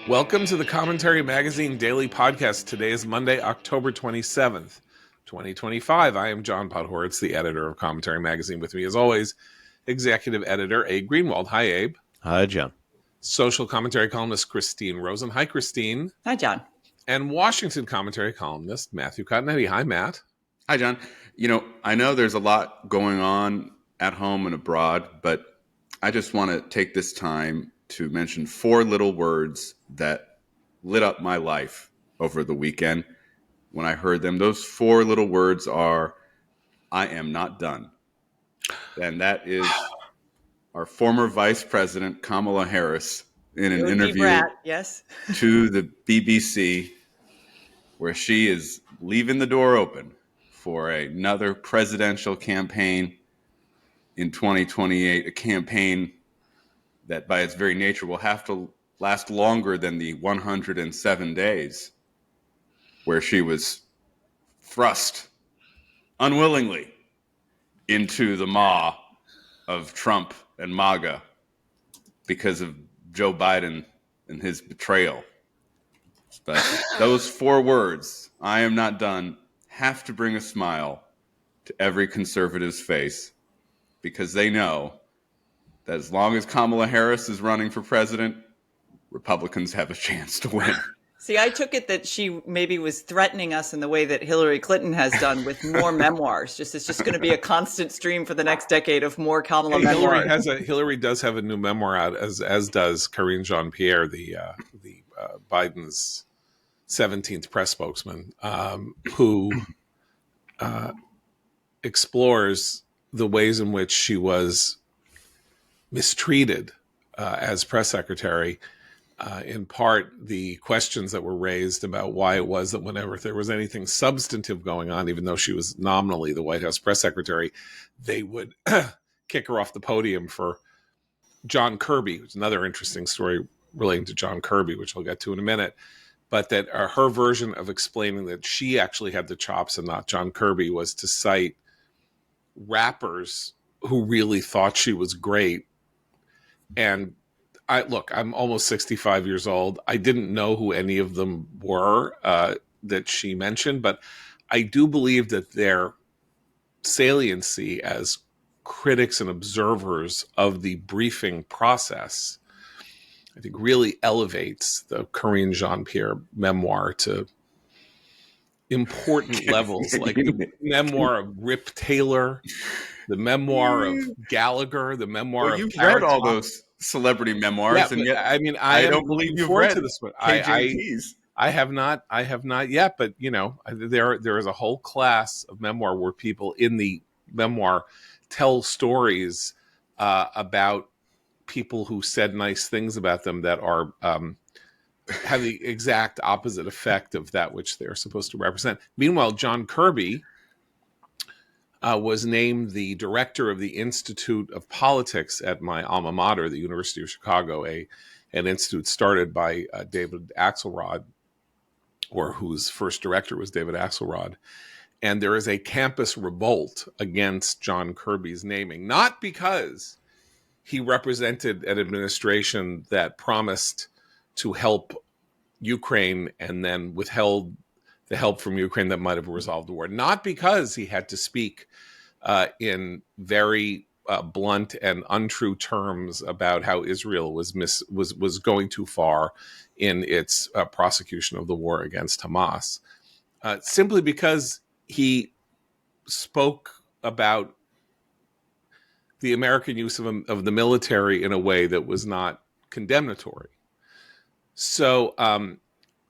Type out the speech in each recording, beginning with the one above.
Welcome to the Commentary Magazine Daily Podcast. Today is Monday, October 27th, 2025. I am John Podhoretz, the editor of Commentary Magazine. With me, as always, executive editor Abe Greenwald. Hi, Abe. Hi, John. Social commentary columnist Christine Rosen. Hi, Christine. Hi, John. And Washington commentary columnist Matthew Cottonetti. Hi, Matt. Hi, John. I know there's a lot going on at home and abroad, but I just want to take this time to mention four little words that lit up my life over the weekend when I heard them. Those four little words are, I am not done. And that is our former Vice President, Kamala Harris, in an interview to the BBC, where she is leaving the door open for another presidential campaign in 2028, a campaign that by its very nature will have to last longer than the 107 days where she was thrust unwillingly into the maw of Trump and MAGA because of Joe Biden and his betrayal. But those four words, I am not done, have to bring a smile to every conservative's face, because they know that as long as Kamala Harris is running for president, Republicans have a chance to win. See, I took it that she maybe was threatening us in the way that Hillary Clinton has done with more memoirs. It's just going to be a constant stream for the next decade of more Kamala memoirs. Hillary does have a new memoir out, as does Karine Jean-Pierre, the Biden's 17th press spokesman, who explores the ways in which she was mistreated as press secretary. In part, the questions that were raised about why it was that whenever there was anything substantive going on, even though she was nominally the White House press secretary, they would kick her off the podium for John Kirby, which is another interesting story relating to John Kirby, which I'll get to in a minute. But that her version of explaining that she actually had the chops and not John Kirby was to cite rappers who really thought she was great. And I'm almost 65 years old. I didn't know who any of them were that she mentioned, but I do believe that their saliency as critics and observers of the briefing process, I think, really elevates the Karine Jean-Pierre memoir to important levels, like the memoir of Rip Taylor, the memoir of Gallagher, the memoir of you've Carrot read all Top. Those celebrity memoirs, Yeah, and yet I don't believe you've read to this one. KJT's. I have not yet, but there is a whole class of memoir where people in the memoir tell stories about people who said nice things about them that are have the exact opposite effect of that which they're supposed to represent. Meanwhile, John Kirby was named the director of the Institute of Politics at my alma mater, the University of Chicago, an institute started by David Axelrod, or whose first director was David Axelrod. And there is a campus revolt against John Kirby's naming, not because he represented an administration that promised to help Ukraine and then withheld the help from Ukraine that might have resolved the war, not because he had to speak in very blunt and untrue terms about how Israel was going too far in its prosecution of the war against Hamas, simply because he spoke about the American use of the military in a way that was not condemnatory. So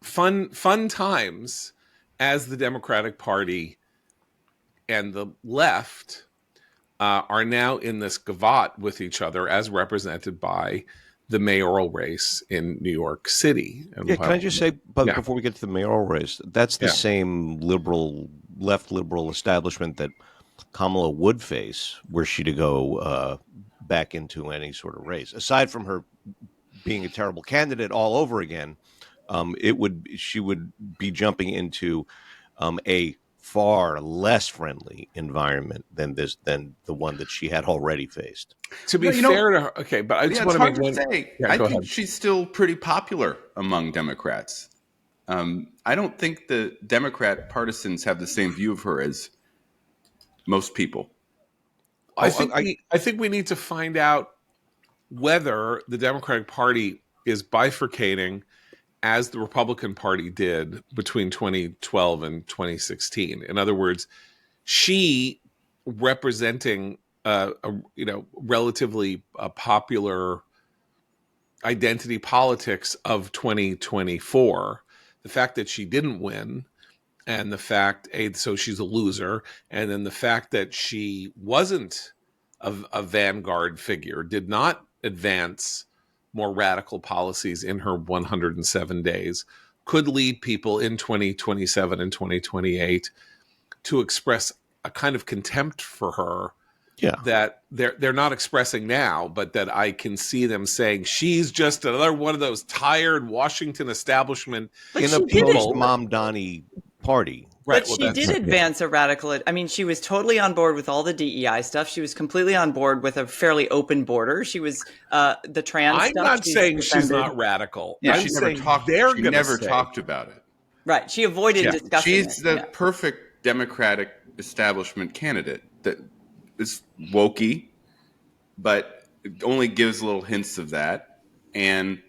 fun times as the Democratic Party and the left are now in this gavotte with each other, as represented by the mayoral race in New York City. And can I just say, before we get to the mayoral race, that's the same left liberal establishment that Kamala would face were she to go back into any sort of race. Aside from her being a terrible candidate all over again, she would be jumping into a far less friendly environment than the one that she had already faced. To be No, fair to her, okay, but I just yeah, want it's to hard make to one. say. Yeah, I go think ahead. she's still pretty popular among Democrats. I don't think the Democrat partisans have the same view of her as most people. I think we need to find out whether the Democratic Party is bifurcating as the Republican Party did between 2012 and 2016. In other words, she representing a relatively popular identity politics of 2024. The fact that she didn't win, and the fact so she's a loser, and then the fact that she wasn't a vanguard figure, did not advance more radical policies in her 107 days, could lead people in 2027 and 2028 to express a kind of contempt for her Yeah. that they're not expressing now, but that I can see them saying she's just another one of those tired Washington establishment But In a she did it. post-Mom Donnie party. Right. But Well, she did that's advance a radical. I mean, she was totally on board with all the DEI stuff. She was completely on board with a fairly open border. She was the trans I'm stuff. not saying she's defended. not radical. Yeah. I'm She never saying talked. they're She going to never say talked about it. Right. She avoided Yeah. discussing She's it. the Yeah. perfect Democratic establishment candidate that is wokey, but only gives little hints of that. And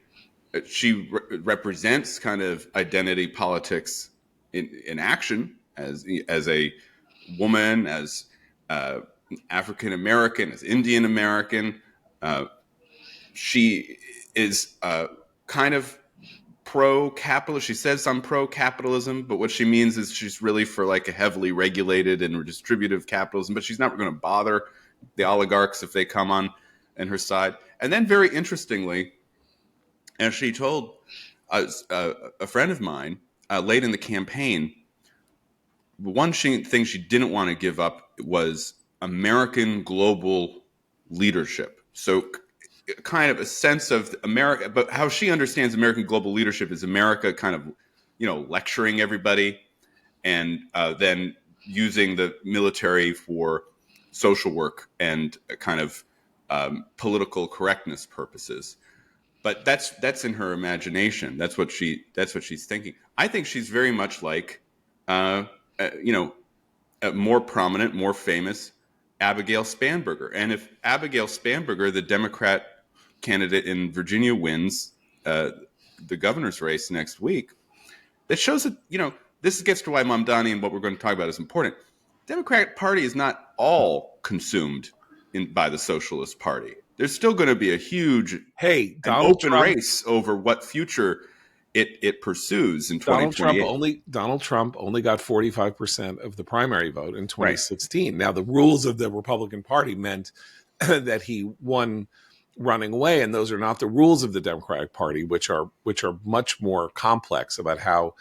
she represents kind of identity politics in action as a woman, as African American, as Indian American. She is kind of pro-capitalist. She says I'm pro-capitalism, but what she means is she's really for like a heavily regulated and redistributive capitalism, but she's not going to bother the oligarchs if they come on her side. And then very interestingly, as she told a friend of mine late in the campaign, one thing she didn't want to give up was American global leadership. So kind of a sense of America, but how she understands American global leadership is America kind of, lecturing everybody and then using the military for social work and kind of political correctness purposes. But that's in her imagination. That's what she's thinking. I think she's very much like, a more prominent, more famous Abigail Spanberger. And if Abigail Spanberger, the Democrat candidate in Virginia, wins the governor's race next week, that shows that, this gets to why Mamdani and what we're going to talk about is important. Democratic Party is not all consumed by the Socialist Party. There's still going to be a huge open race over what future it pursues in 2028. Donald Trump only got 45% of the primary vote in 2016. Right. Now, the rules of the Republican Party meant that he won running away, and those are not the rules of the Democratic Party, which are much more complex about how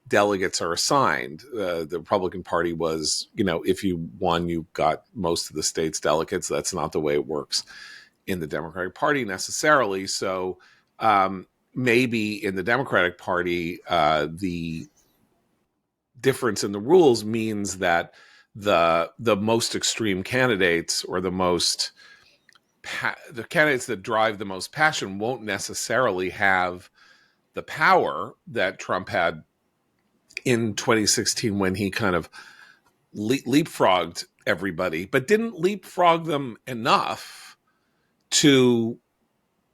delegates are assigned. The Republican Party was, if you won, you got most of the state's delegates. That's not the way it works in the Democratic Party necessarily. So maybe in the Democratic Party, the difference in the rules means that the most extreme candidates or the candidates that drive the most passion won't necessarily have the power that Trump had in 2016 when he kind of leapfrogged everybody, but didn't leapfrog them enough to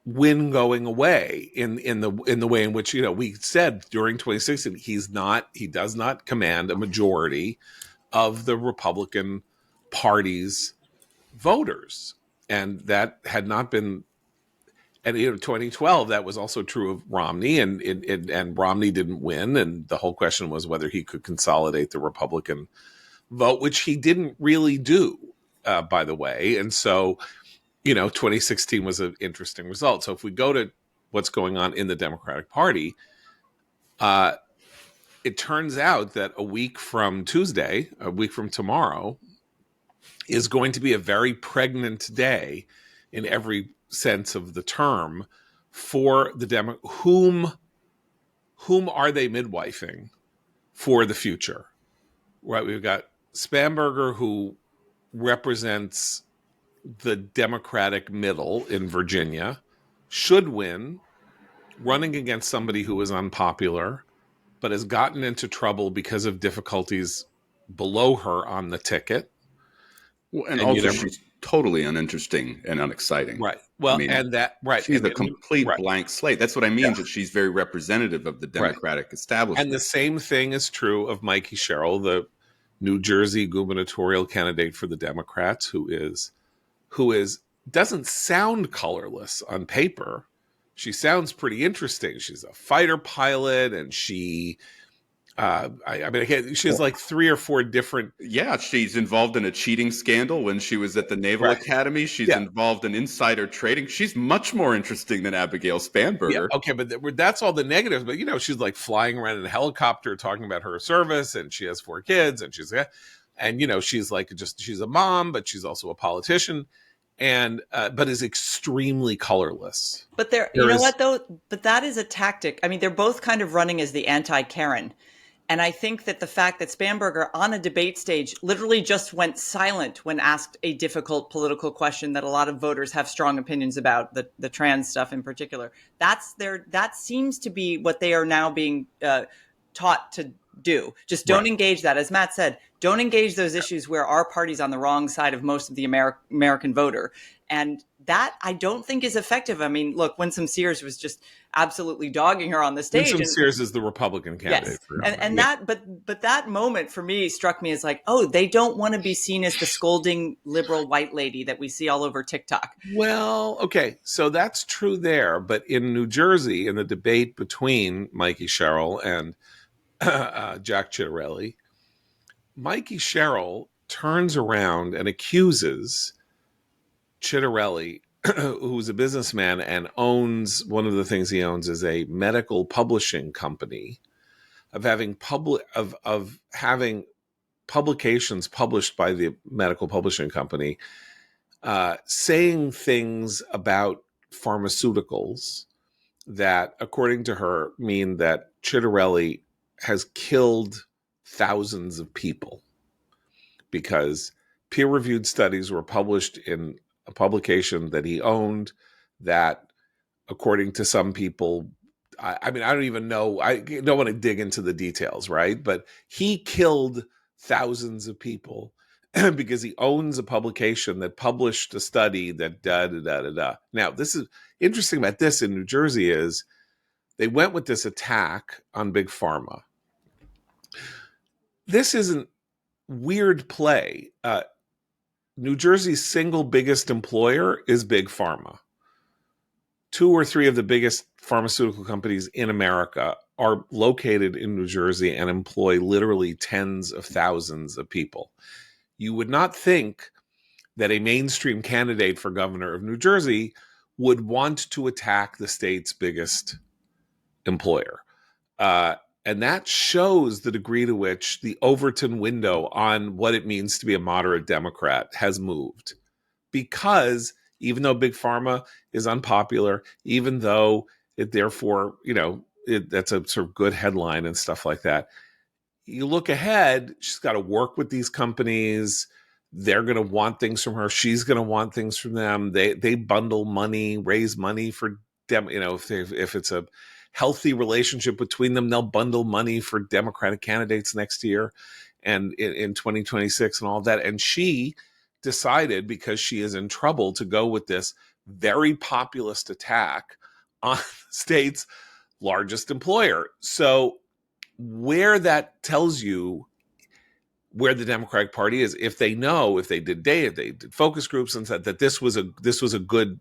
win going away in the way in which we said during 2016 he does not command a majority of the Republican Party's voters, and that had not been. And 2012, that was also true of Romney, and Romney didn't win, and the whole question was whether he could consolidate the Republican vote, which he didn't really do, by the way. And so, 2016 was an interesting result. So if we go to what's going on in the Democratic Party, it turns out that a week from tomorrow, is going to be a very pregnant day in every sense of the term for the whom are they midwifing for the future? Right, we've got Spamberger, who represents the Democratic middle in Virginia, should win, running against somebody who is unpopular, but has gotten into trouble because of difficulties below her on the ticket. Well, and And you also, never, she's totally uninteresting and unexciting. right. I Well, mean, and that, right. she's a And complete right. blank slate. That's what I mean, Yeah. that she's very representative of the Right. Democratic And establishment. the same thing is true of Mikey Sherrill, the New Jersey gubernatorial candidate for the Democrats, who doesn't sound colorless on paper. She sounds pretty interesting. She's a fighter pilot, and she, she has like 3 or 4 different. Yeah, she's involved in a cheating scandal when she was at the Naval Right. Academy. She's Yeah. involved in insider trading. She's much more interesting than Abigail Spanberger. Yeah, okay, but that's all the negatives. But she's like flying around in a helicopter, talking about her service, and she has 4 kids, and she's like she's a mom, but she's also a politician, and but is extremely colorless. But you know what though? But that is a tactic. I mean, they're both kind of running as the anti-Karen. And I think that the fact that Spamberger on a debate stage literally just went silent when asked a difficult political question that a lot of voters have strong opinions about, the trans stuff in particular, that seems to be what they are now being taught to do. Just don't engage that. As Matt said, don't engage those issues where our party's on the wrong side of most of the American voter. And that I don't think is effective. I mean, look, Winsome Sears was just absolutely dogging her on the stage. Winsome Sears is the Republican candidate. Yes. But that moment for me struck me as like, oh, they don't want to be seen as the scolding liberal white lady that we see all over TikTok. Well, okay, so that's true there, but in New Jersey, in the debate between Mikey Sherrill and Jack Ciattarelli, Mikey Sherrill turns around and accuses Ciattarelli, who's a businessman and owns, one of the things he owns is a medical publishing company, of having having publications published by the medical publishing company saying things about pharmaceuticals that, according to her, mean that Ciattarelli has killed thousands of people, because peer-reviewed studies were published in a publication that he owned that, according to some people, I mean, I don't even know. I don't want to dig into the details, right? But he killed thousands of people because he owns a publication that published a study that da-da-da-da-da. Now, this is interesting about this in New Jersey is they went with this attack on Big Pharma. This isn't weird play. New Jersey's single biggest employer is Big Pharma. 2 or 3 of the biggest pharmaceutical companies in America are located in New Jersey and employ literally tens of thousands of people. You would not think that a mainstream candidate for governor of New Jersey would want to attack the state's biggest employer. And that shows the degree to which the Overton window on what it means to be a moderate Democrat has moved. Because even though Big Pharma is unpopular, even though it therefore, that's a sort of good headline and stuff like that, you look ahead, she's got to work with these companies. They're going to want things from her. She's going to want things from them. They bundle money, raise money for them. If it's a healthy relationship between them, they'll bundle money for Democratic candidates next year and in 2026 and all that. And she decided, because she is in trouble, to go with this very populist attack on the state's largest employer. So where that tells you where the Democratic Party is, if they did focus groups and said that this was a good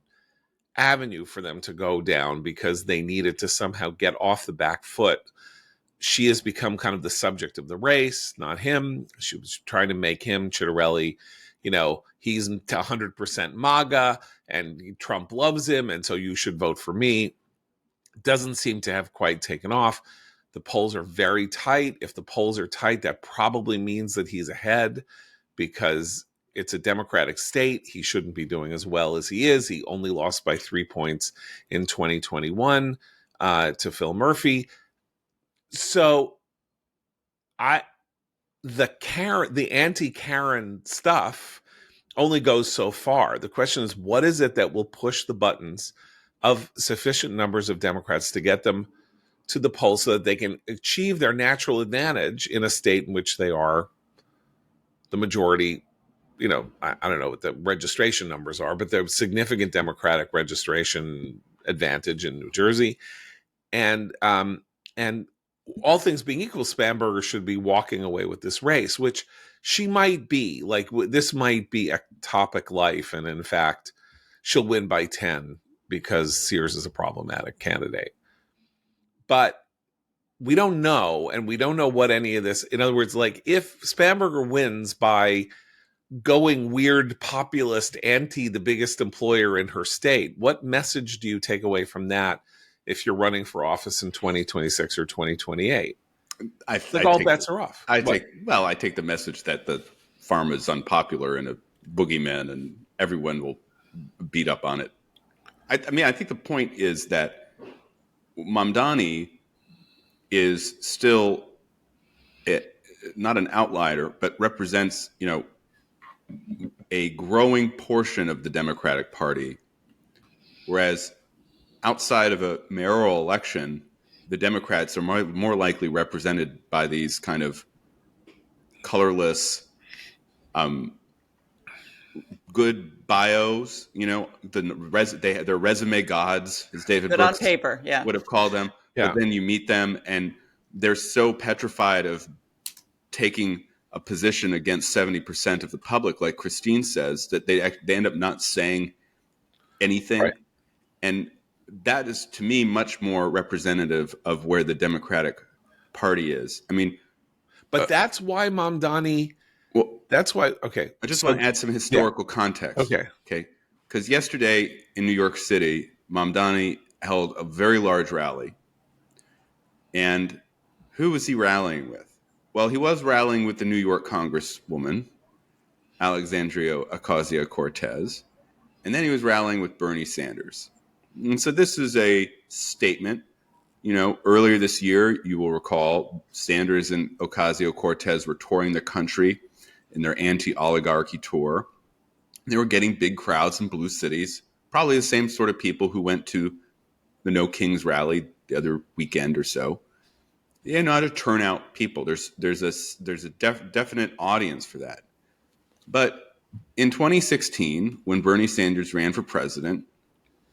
avenue for them to go down because they needed to somehow get off the back foot. She has become kind of the subject of the race, not him. She was trying to make him, Ciattarelli, he's 100% MAGA and Trump loves him, and so you should vote for me. Doesn't seem to have quite taken off. The polls are very tight. If the polls are tight, that probably means that he's ahead, because it's a Democratic state. He shouldn't be doing as well as he is. He only lost by 3 points in 2021 to Phil Murphy. So the anti-Karen stuff only goes so far. The question is, what is it that will push the buttons of sufficient numbers of Democrats to get them to the polls so that they can achieve their natural advantage in a state in which they are the majority? I don't know what the registration numbers are, but there's significant Democratic registration advantage in New Jersey. And all things being equal, Spamberger should be walking away with this race, which she might be. Like, this might be a topic life, and in fact, she'll win by 10 because Sears is a problematic candidate. But we don't know, and we don't know what any of this. In other words, like, if Spamberger wins by going weird populist anti the biggest employer in her state, what message do you take away from that if you're running for office in 2026 or 2028? All bets are off. I take the message that the farm is unpopular and a boogeyman and everyone will beat up on it. I think the point is that Mamdani is still not an outlier, but represents, a growing portion of the Democratic Party, whereas outside of a mayoral election, the Democrats are more likely represented by these kind of colorless, good bios. They're resume gods, as David Good Brooks on paper, yeah, would have called them. Yeah. But then you meet them, and they're so petrified of taking a position against 70% of the public, like Christine says, that they end up not saying anything. Right. And that is, to me, much more representative of where the Democratic Party is. But that's why Mamdani. Well, that's why. Okay, I just want to add some historical context. Okay, because yesterday in New York City, Mamdani held a very large rally, and who was he rallying with? Well, he was rallying with the New York Congresswoman, Alexandria Ocasio-Cortez, and then he was rallying with Bernie Sanders. And so this is a statement. Earlier this year, you will recall, Sanders and Ocasio-Cortez were touring the country in their anti-oligarchy tour. They were getting big crowds in blue cities, probably the same sort of people who went to the No Kings rally the other weekend or so. They know how to turn out people. There's a definite audience for that. But in 2016, when Bernie Sanders ran for president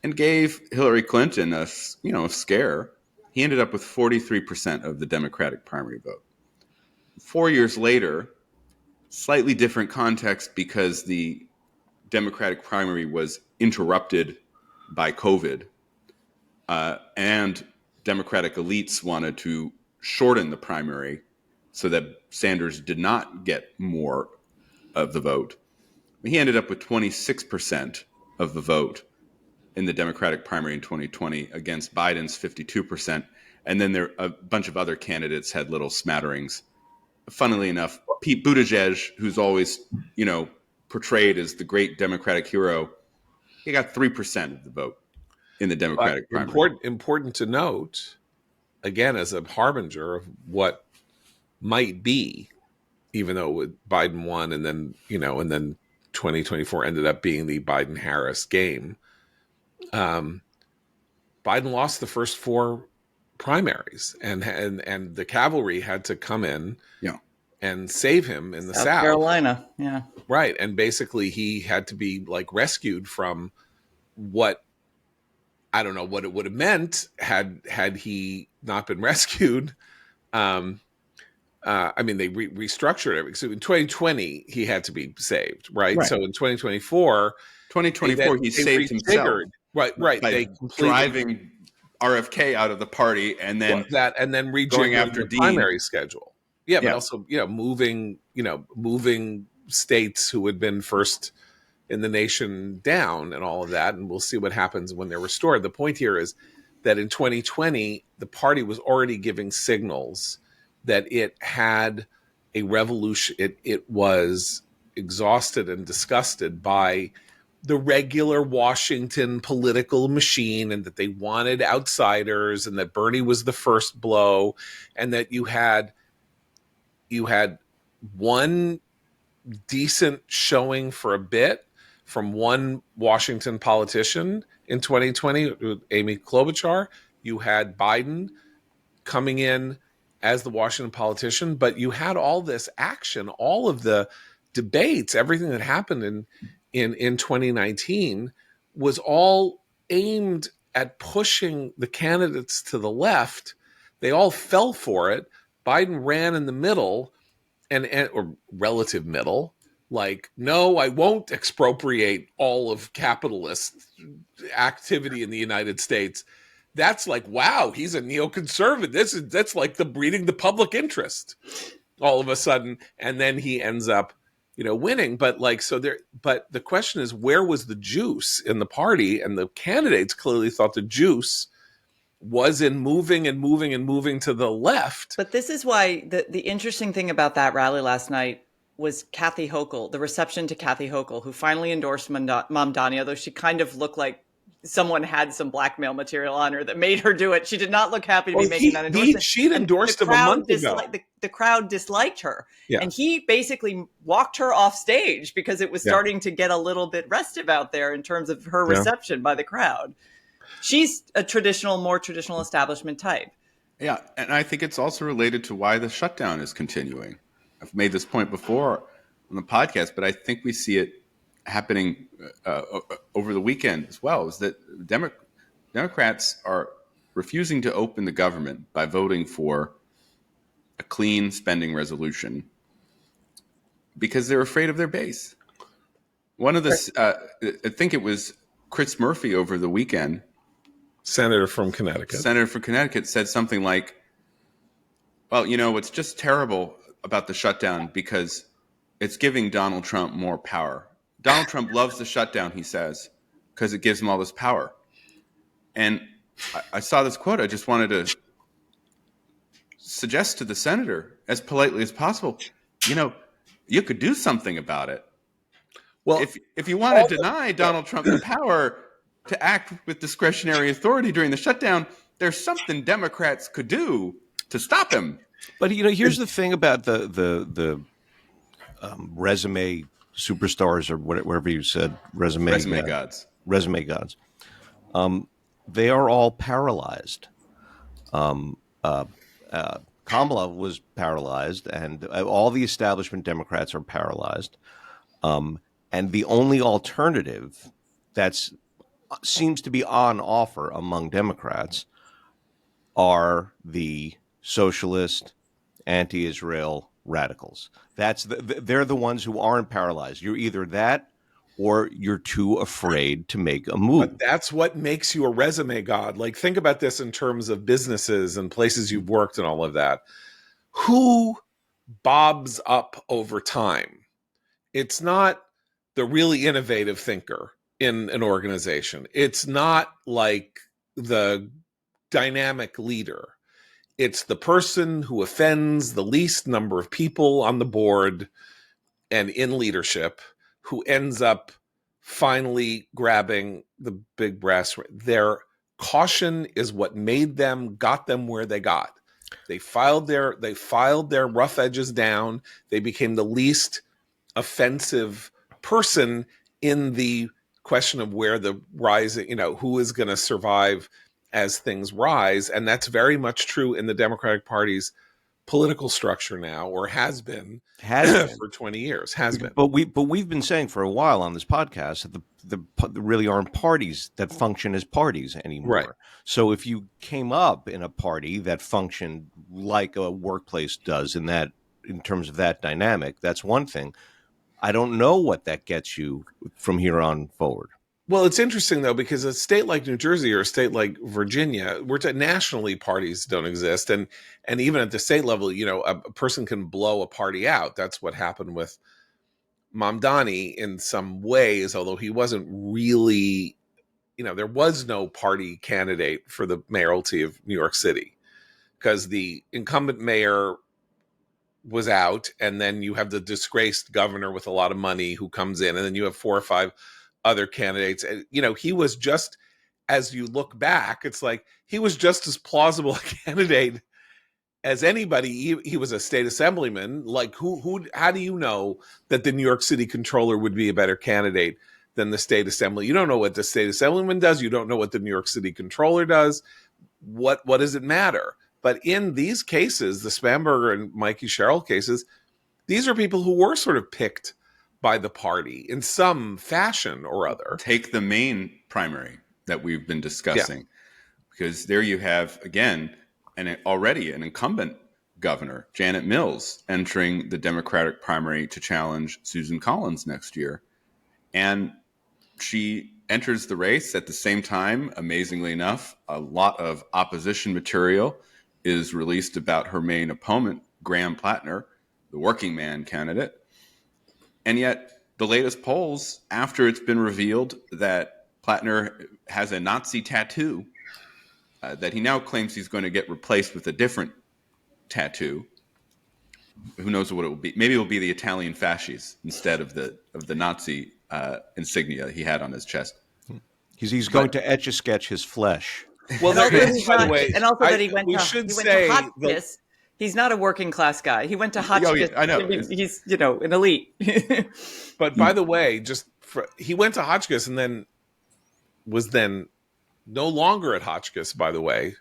and gave Hillary Clinton a scare, he ended up with 43% of the Democratic primary vote. 4 years later, slightly different context because the Democratic primary was interrupted by COVID, and Democratic elites wanted to shorten the primary so that Sanders did not get more of the vote. He ended up with 26% of the vote in the Democratic primary in 2020 against Biden's 52%. And then a bunch of other candidates had little smatterings. Funnily enough, Pete Buttigieg, who's always, portrayed as the great Democratic hero, he got 3% of the vote in the Democratic primary. Important to note, again, as a harbinger of what might be, even though Biden won and then 2024 ended up being the Biden-Harris game. Biden lost the first 4 primaries, and the cavalry had to come in and save him in the South Carolina. Yeah. Right. And basically he had to be rescued from what, I don't know what it would have meant had he not been rescued. They restructured everything. So in 2020, he had to be saved, right? So in 2024, he saved himself. Right. They driving RFK out of the party and then rejiggering after the Dean. Primary schedule. Yeah, but also, moving states who had been first in the nation down and all of that. And we'll see what happens when they're restored. The point here is that in 2020, the party was already giving signals that it had a revolution. It was exhausted and disgusted by the regular Washington political machine, and that they wanted outsiders, and that Bernie was the first blow, and that you had one decent showing for a bit from one Washington politician in 2020, Amy Klobuchar. You had Biden coming in as the Washington politician, but you had all this action, all of the debates, everything that happened in 2019 was all aimed at pushing the candidates to the left. They all fell for it. Biden ran in the middle and or relative middle, like, no, I won't expropriate all of capitalist activity in the United States. That's like, wow, he's a neoconservative. That's like the breeding the public interest all of a sudden, and then he ends up, winning. But like, so there. But the question is, where was the juice in the party? And the candidates clearly thought the juice was in moving and moving and moving to the left. But this is why the interesting thing about that rally last night was Kathy Hochul, the reception to Kathy Hochul, who finally endorsed Mamdani, although she kind of looked like someone had some blackmail material on her that made her do it. She did not look happy to be making that endorsement. She'd endorsed him a month ago. The crowd disliked her. Yeah. And he basically walked her off stage because it was starting to get a little bit restive out there in terms of her reception by the crowd. She's a more traditional establishment type. Yeah, and I think it's also related to why the shutdown is continuing. I've made this point before on the podcast, but I think we see it happening over the weekend as well, is that Democrats are refusing to open the government by voting for a clean spending resolution because they're afraid of their base. One of the, I think it was Chris Murphy over the weekend, Senator from Connecticut, said something like, well, it's just terrible about the shutdown because it's giving Donald Trump more power. Donald Trump loves the shutdown, he says, because it gives him all this power. And I saw this quote. I just wanted to suggest to the senator, as politely as possible, you could do something about it. Well, if you want to deny Donald Trump the power to act with discretionary authority during the shutdown, there's something Democrats could do to stop him. But here's the thing about the resume superstars, or whatever you said, resume gods. They are all paralyzed. Kamala was paralyzed, and all the establishment Democrats are paralyzed. And the only alternative that seems to be on offer among Democrats are the socialist, anti-Israel radicals. They're the ones who aren't paralyzed. You're either that or you're too afraid to make a move. But that's what makes you a resume god. Like, think about this in terms of businesses and places you've worked and all of that. Who bobs up over time? It's not the really innovative thinker in an organization. It's not like the dynamic leader. It's the person who offends the least number of people on the board and in leadership who ends up finally grabbing the big brass. Their caution is what got them where they got. They filed their rough edges down. They became the least offensive person in the question of where the rising, who is going to survive as things rise. And that's very much true in the Democratic Party's political structure now, or has been for 20 years. But we've been saying for a while on this podcast that there really aren't parties that function as parties anymore. Right. So if you came up in a party that functioned like a workplace does in terms of that dynamic, that's one thing. I don't know what that gets you from here on forward. Well, it's interesting, though, because a state like New Jersey or a state like Virginia, nationally parties don't exist. And even at the state level, a person can blow a party out. That's what happened with Mamdani in some ways, although he wasn't really, there was no party candidate for the mayoralty of New York City because the incumbent mayor was out. And then you have the disgraced governor with a lot of money who comes in, and then you have 4 or 5 other candidates. And, he was just, as you look back, it's like he was just as plausible a candidate as anybody, he was a state assemblyman. Like how do you know that the New York City controller would be a better candidate than the state assembly? You don't know what the state assemblyman does. You don't know what the New York City controller does. What does it matter? But in these cases, the Spamberger and Mikey Sherrill cases, these are people who were sort of picked by the party in some fashion or other. Take the Maine primary that we've been discussing, because there you have, again, already an incumbent governor, Janet Mills, entering the Democratic primary to challenge Susan Collins next year. And she enters the race at the same time, amazingly enough, a lot of opposition material is released about her main opponent, Graham Plattner, the working man candidate. And yet the latest polls, after it's been revealed that Plattner has a Nazi tattoo, that he now claims he's going to get replaced with a different tattoo. Who knows what it will be? Maybe it will be the Italian fasces instead of the Nazi insignia he had on his chest. He's going to etch a sketch his flesh. Well, And also, by the way, and also that he went to Hotchkiss. He's not a working class guy. He went to Hotchkiss. I know. He's an elite. But by the way, he went to Hotchkiss and then was no longer at Hotchkiss. By the way,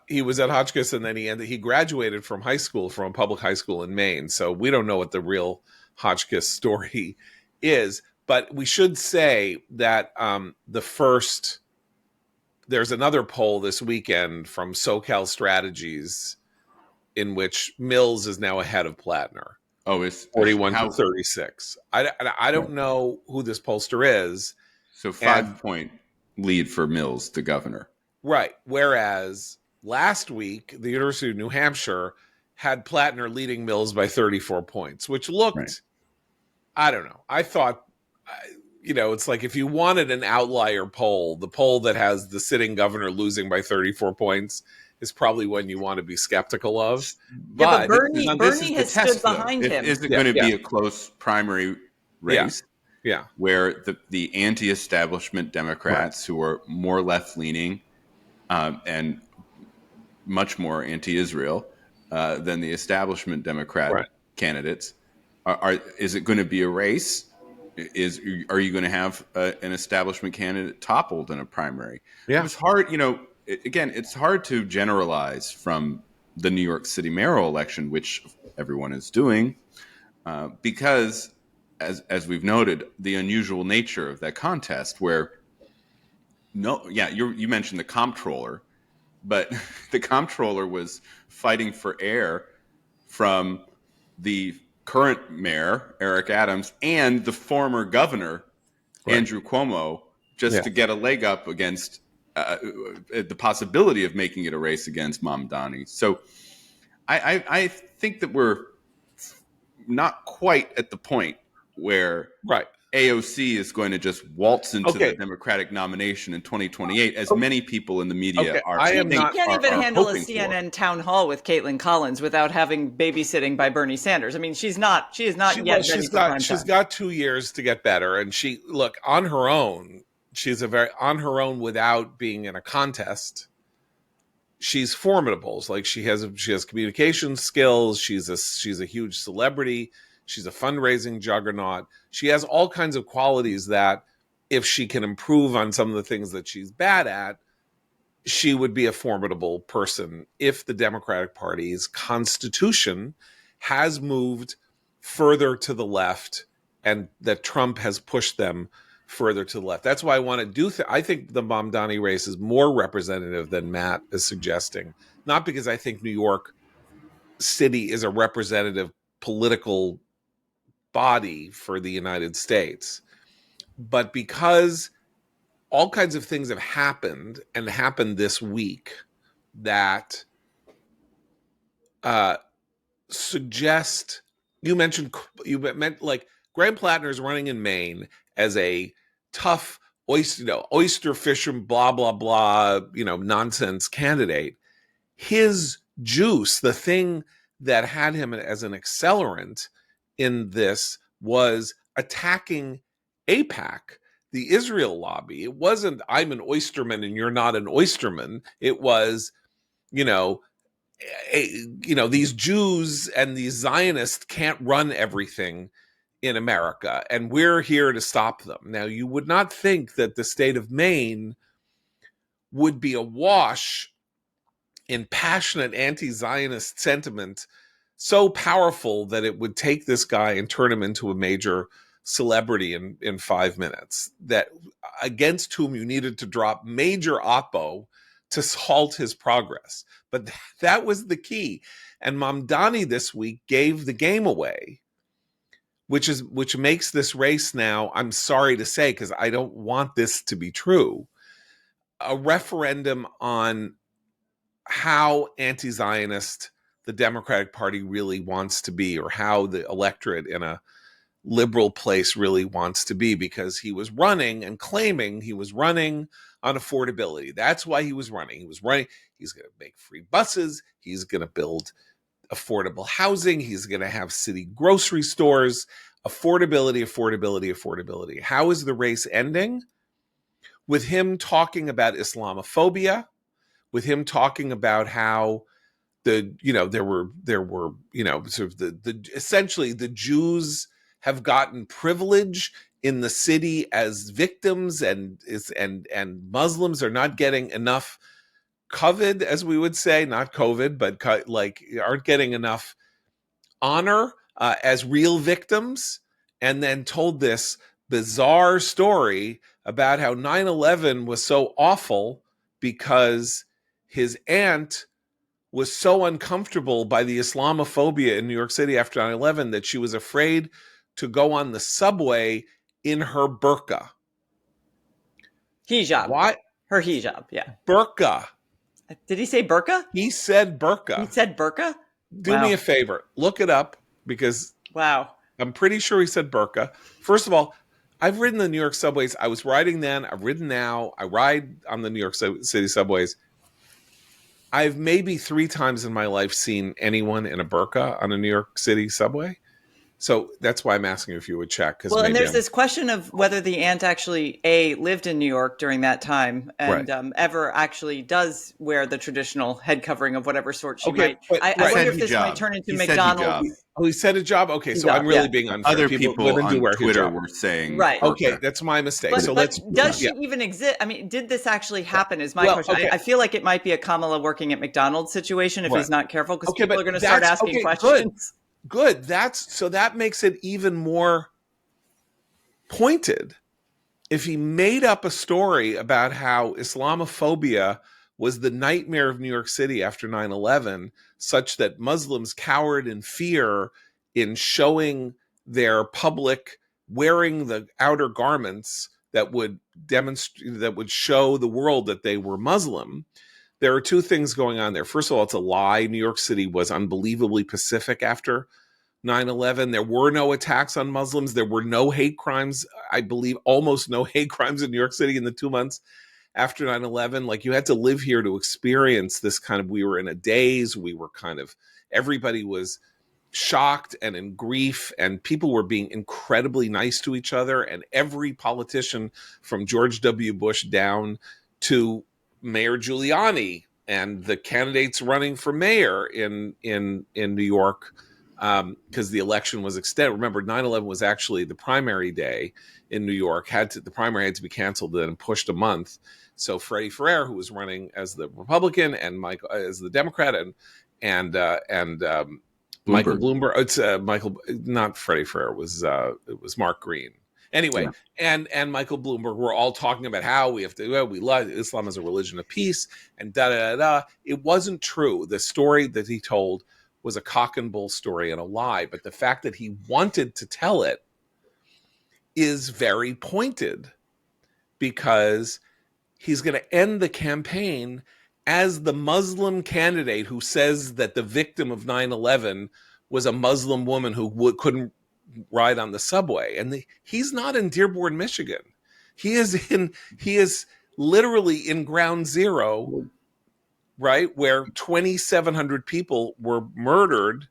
he was at Hotchkiss and then he graduated from a public high school in Maine. So we don't know what the real Hotchkiss story is. But we should say that there's another poll this weekend from SoCal Strategies in which Mills is now ahead of Plattner. Oh, it's 41 to 36. I don't know who this pollster is. So 5-point lead for Mills, the governor. Right. Whereas last week, the University of New Hampshire had Plattner leading Mills by 34 points, which looked, I don't know. I thought, it's like if you wanted an outlier poll, the poll that has the sitting governor losing by 34 points is probably one you want to be skeptical of. But Bernie has stood behind him. Is it going to be a close primary race? Yeah. Where the anti-establishment Democrats who are more left-leaning and much more anti-Israel than the establishment Democrat candidates, is it going to be a race? Are you going to have an establishment candidate toppled in a primary? Yeah. It's hard, again, it's hard to generalize from the New York City mayoral election, which everyone is doing, because as we've noted, the unusual nature of that contest where you mentioned the comptroller, but the comptroller was fighting for air from the current mayor, Eric Adams, and the former governor, Andrew Cuomo, to get a leg up against the possibility of making it a race against Mamdani. So I think that we're not quite at the point where AOC is going to just waltz into the Democratic nomination in 2028, as many people in the media are. You can't even handle a CNN town hall with Caitlin Collins without having babysitting by Bernie Sanders. I mean, she is not yet ready for prime time. She's got 2 years to get better, and on her own. She's on her own without being in a contest. She's formidable. It's like she has communication skills. She's a huge celebrity. She's a fundraising juggernaut. She has all kinds of qualities that if she can improve on some of the things that she's bad at, she would be a formidable person if the Democratic Party's constitution has moved further to the left and that Trump has pushed them further to the left. That's why I want to I think the Mamdani race is more representative than Matt is suggesting. Not because I think New York City is a representative political body for the United States, but because all kinds of things have happened and happened this week that suggest you meant like Graham Plattner is running in Maine as a tough oyster fisherman, blah blah blah, nonsense candidate. His juice, the thing that had him as an accelerant in this, was attacking AIPAC, the Israel lobby. It wasn't I'm an oysterman and you're not an oysterman. It was, these Jews and these Zionists can't run everything in America, and we're here to stop them. Now, you would not think that the state of Maine would be awash in passionate anti-Zionist sentiment so powerful that it would take this guy and turn him into a major celebrity in 5 minutes, that against whom you needed to drop major oppo to halt his progress. But that was the key. And Mamdani this week gave the game away, which makes this race now, I'm sorry to say, because I don't want this to be true, a referendum on how anti-Zionist the Democratic Party really wants to be, or how the electorate in a liberal place really wants to be, because he was running and claiming he was running on affordability. That's why he was running. He's going to make free buses. He's going to build affordable housing. He's going to have city grocery stores. Affordability, affordability, affordability. How is the race ending? With him talking about Islamophobia, with him talking about how there were sort of the essentially the Jews have gotten privilege in the city as victims, and Muslims are not getting enough coveted, as we would say, not COVID, but aren't getting enough honor as real victims, and then told this bizarre story about how 9/11 was so awful because his aunt was so uncomfortable by the Islamophobia in New York City after 9/11 that she was afraid to go on the subway in her burqa. Hijab. What? Her hijab, yeah. Burqa. Did he say burqa? He said burqa. He said burqa? Do me a favor. Look it up, because I'm pretty sure he said burqa. First of all, I've ridden the New York subways. I was riding then. I've ridden now. I ride on the New York City subways. I've maybe 3 times in my life seen anyone in a burqa on a New York City subway. So that's why I'm asking if you would check. Well, and there's this question of whether the aunt actually, lived in New York during that time, and ever actually does wear the traditional head covering of whatever sort she might. I wonder if this might turn into McDonald's. Oh, he said hijab? Okay, so I'm really being unfair. Other people on Twitter were saying. Right. Okay, that's my mistake. But does she even exist? I mean, did this actually happen is my question. Okay. I feel like it might be a Kamala working at McDonald's situation if he's not careful, because people are going to start asking questions. Good. That makes it even more pointed. If he made up a story about how Islamophobia was the nightmare of New York City after 9/11, such that Muslims cowered in fear in showing their public wearing the outer garments that would demonstrate, that would show the world that they were Muslim. There are 2 things going on there. First of all, it's a lie. New York City was unbelievably pacific after 9/11. There were no attacks on Muslims. There were no hate crimes. I believe almost no hate crimes in New York City in the 2 months after 9/11. Like, you had to live here to experience this kind of, we were in a daze. We were everybody was shocked and in grief, and people were being incredibly nice to each other. And every politician from George W. Bush down to Mayor Giuliani and the candidates running for mayor in New York, because the election was extended. Remember, 9/11 was actually the primary day in New York. The primary had to be canceled and pushed a month. So Freddie Ferrer, who was running as the Republican, and Michael as the Democrat, and Michael Bloomberg. It's not Freddie Ferrer. It was Mark Green. Anyway, and Michael Bloomberg were all talking about how we love Islam as a religion of peace, and da-da-da-da. It wasn't true. The story that he told was a cock and bull story and a lie. But the fact that he wanted to tell it is very pointed, because he's going to end the campaign as the Muslim candidate who says that the victim of 9/11 was a Muslim woman who couldn't ride on the subway. And he's not in Dearborn, Michigan. He is literally in ground zero, right, where 2,700 people were murdered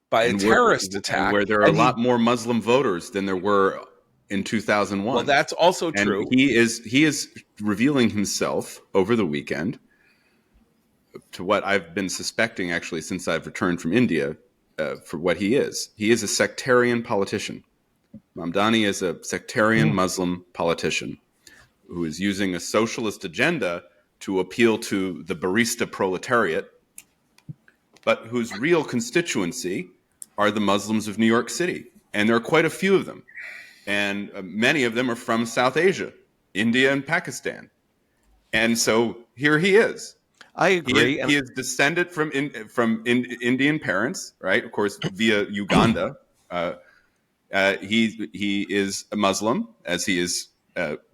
by a terrorist attack. Where there are a lot more Muslim voters than there were in 2001. Well, that's also true. And he is revealing himself over the weekend to what I've been suspecting actually since I've returned from India, for what he is. He is a sectarian politician. Mamdani is a sectarian Muslim politician who is using a socialist agenda to appeal to the barista proletariat, but whose real constituency are the Muslims of New York City. And there are quite a few of them. And many of them are from South Asia, India and Pakistan. And so here he is. I agree. He is descended from Indian parents, right? Of course, via Uganda. He is a Muslim, as he is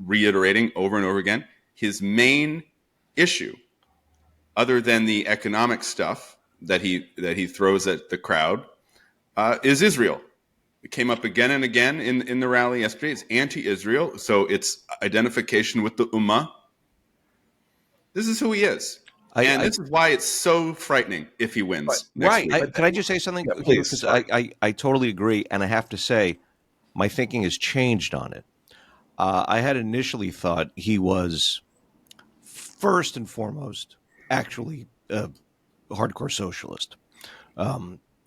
reiterating over and over again. His main issue, other than the economic stuff that he throws at the crowd, is Israel. It came up again and again in the rally yesterday. It's anti-Israel, so it's identification with the Ummah. This is who he is. This is why it's so frightening if he wins. Right. Can I just say something? Yeah, please. Because I totally agree, and I have to say, my thinking has changed on it. I had initially thought he was, first and foremost, actually a hardcore socialist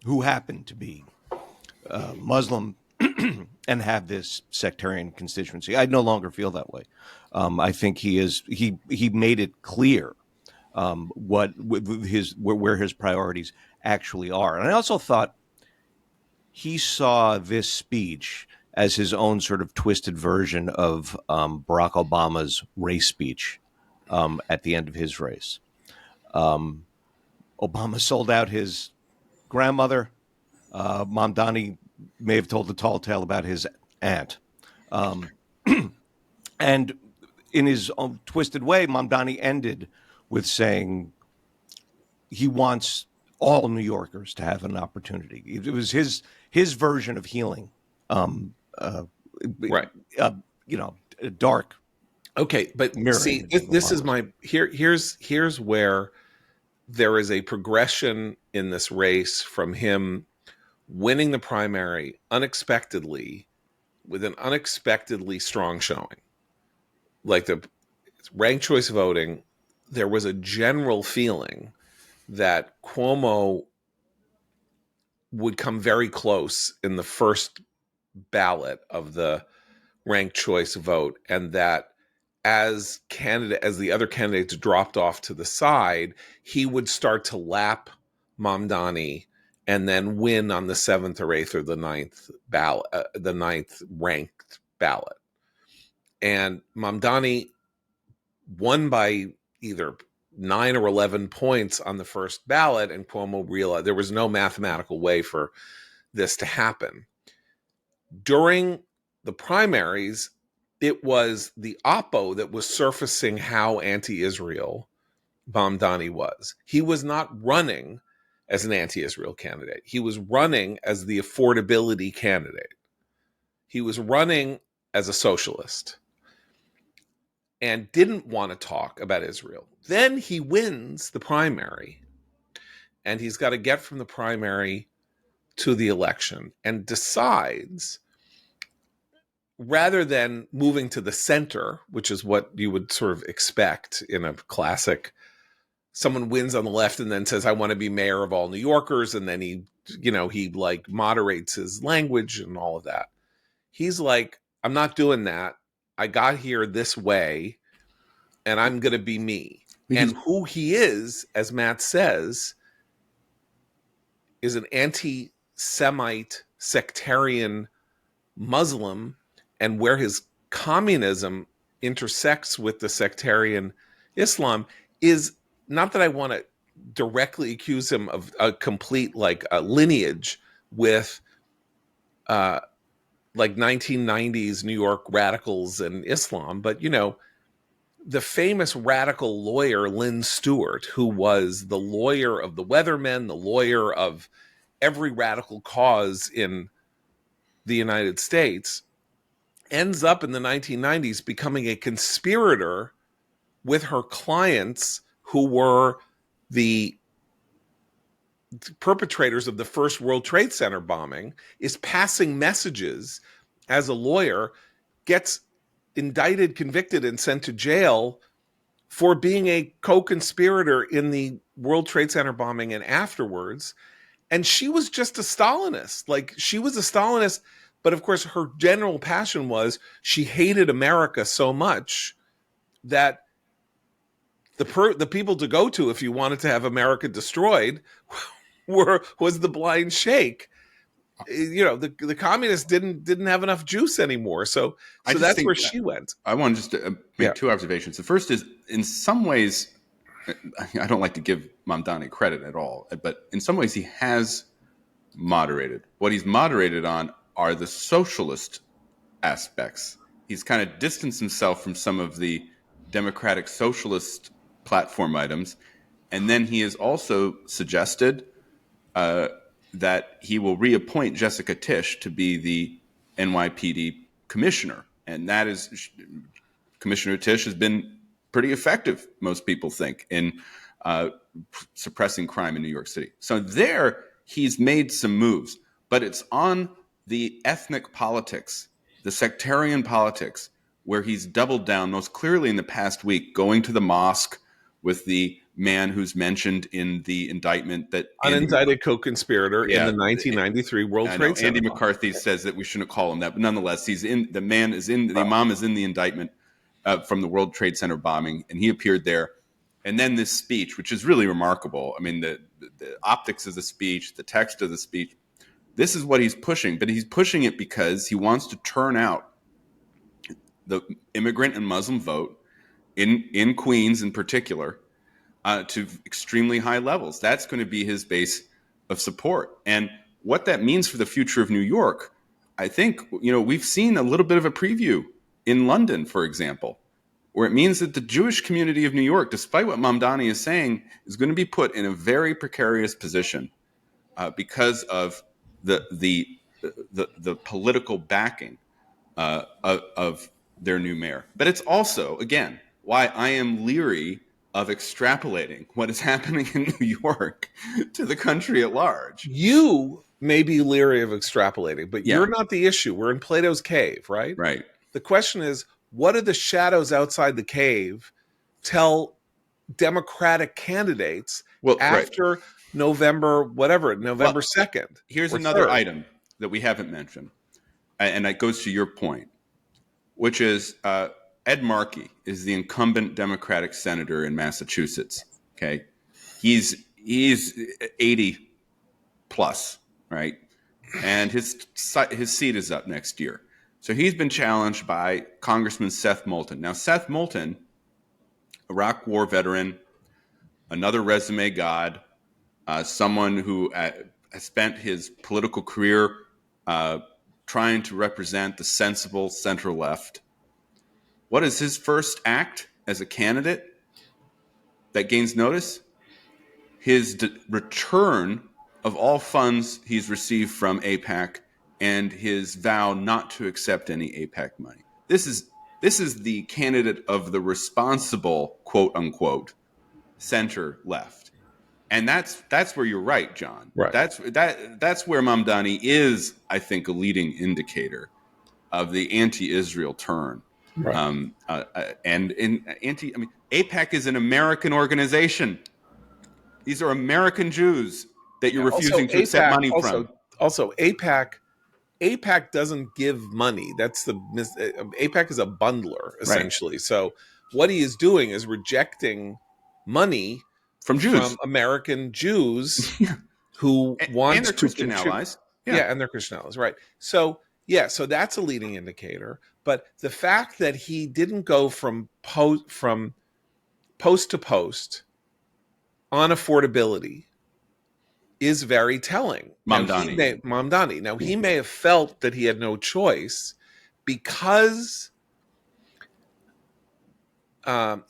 who happened to be Muslim and have this sectarian constituency. I no longer feel that way. I think he made it clear where his priorities actually are. And I also thought he saw this speech as his own sort of twisted version of Barack Obama's race speech at the end of his race. Obama sold out his grandmother. Mamdani may have told the tall tale about his aunt. And in his own twisted way, Mamdani ended with saying he wants all New Yorkers to have an opportunity. It was his version of healing. Right. Dark. Okay, but see, this is here's where there is a progression in this race from him winning the primary unexpectedly with an unexpectedly strong showing. Like the ranked choice voting, there was a general feeling that Cuomo would come very close in the first ballot of the ranked choice vote, and that as the other candidates dropped off to the side, he would start to lap Mamdani and then win on the 7th or 8th or the 9th ballot, the 9th ranked ballot. And Mamdani won by either 9 or 11 points on the first ballot, and Cuomo realized there was no mathematical way for this to happen. During the primaries, it was the Oppo that was surfacing how anti-Israel Mamdani was. He was not running as an anti-Israel candidate. He was running as the affordability candidate. He was running as a socialist and didn't want to talk about Israel. Then he wins the primary, and he's got to get from the primary to the election and decides, rather than moving to the center, which is what you would sort of expect in a classic, someone wins on the left and then says, I want to be mayor of all New Yorkers. And then he like moderates his language and all of that. He's like, I'm not doing that. I got here this way and I'm going to be me. And who he is, as Matt says, is an anti-Semite sectarian Muslim, and where his communism intersects with the sectarian Islam is not that I want to directly accuse him of a complete lineage with like 1990s New York radicals and Islam, but the famous radical lawyer Lynn Stewart, who was the lawyer of the Weathermen, the lawyer of every radical cause in the United States, ends up in the 1990s becoming a conspirator with her clients who were the perpetrators of the first World Trade Center bombing, is passing messages as a lawyer, gets indicted, convicted, and sent to jail for being a co-conspirator in the World Trade Center bombing and afterwards. And she was just a Stalinist. Like, she was a Stalinist, but of course her general passion was she hated America so much that the people to go to if you wanted to have America destroyed was the blind sheikh. You know, the communists didn't have enough juice anymore, so that's where she went. I want just to make two observations. The first is, in some ways, I don't like to give Mamdani credit at all, but in some ways he has moderated. What he's moderated on are the socialist aspects. He's kind of distanced himself from some of the democratic socialist platform items, and then he has also suggested that he will reappoint Jessica Tisch to be the NYPD commissioner. And that is, Commissioner Tisch has been pretty effective, most people think, in suppressing crime in New York City. So there, he's made some moves, but it's on the ethnic politics, the sectarian politics, where he's doubled down most clearly in the past week, going to the mosque with the man who's mentioned in the indictment, that unindicted co-conspirator in the 1993 World Trade Center. Andy McCarthy says that we shouldn't call him that, but nonetheless, the imam is in the indictment from the World Trade Center bombing, and he appeared there. And then this speech, which is really remarkable. I mean, the optics of the speech, the text of the speech. This is what he's pushing, but he's pushing it because he wants to turn out the immigrant and Muslim vote in Queens in particular, to extremely high levels. That's going to be his base of support. And what that means for the future of New York, I think, we've seen a little bit of a preview in London, for example, where it means that the Jewish community of New York, despite what Mamdani is saying, is going to be put in a very precarious position because of the political backing of their new mayor. But it's also, again, why I am leery of extrapolating what is happening in New York to the country at large. You may be leery of extrapolating, but you're not the issue. We're in Plato's cave, right? Right. The question is, what do the shadows outside the cave tell Democratic candidates after November 2nd? Here's another item that we haven't mentioned, and that goes to your point, which is Ed Markey is the incumbent Democratic senator in Massachusetts. Okay, he's 80 plus, right? And his seat is up next year. So he's been challenged by Congressman Seth Moulton. Now, Seth Moulton, Iraq War veteran, another resume god, someone who has spent his political career trying to represent the sensible center left. What is his first act as a candidate that gains notice? His return of all funds he's received from AIPAC and his vow not to accept any AIPAC money. This is the candidate of the responsible, quote unquote, center left. And that's where you're right, John. Right. That's where Mamdani is, I think, a leading indicator of the anti-Israel turn. Right. AIPAC is an American organization. These are American Jews that you're refusing to accept money from. Also, AIPAC doesn't give money. AIPAC is a bundler, essentially. Right. So what he is doing is rejecting money from Jews, from American Jews who want and their Christian allies. Yeah, and their Christian allies, right? So that's a leading indicator. But the fact that he didn't go from post to post on affordability is very telling. Mamdani. Now, he may have felt that he had no choice because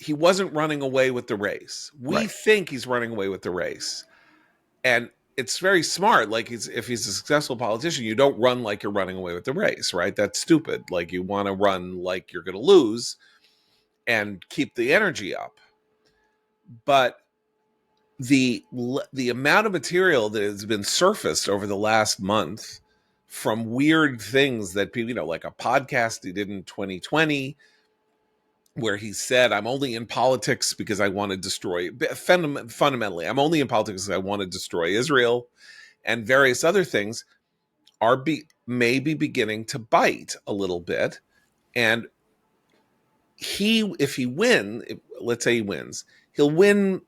he wasn't running away with the race. We think he's running away with the race. And it's very smart. Like, if he's a successful politician, you don't run like you're running away with the race, right? That's stupid. Like, you want to run like you're going to lose and keep the energy up. But the amount of material that has been surfaced over the last month from weird things that people, like a podcast he did in 2020, where he said, I'm only in politics because I want to destroy, fundamentally, I'm only in politics because I want to destroy Israel, and various other things are maybe beginning to bite a little bit. And let's say he wins, he'll win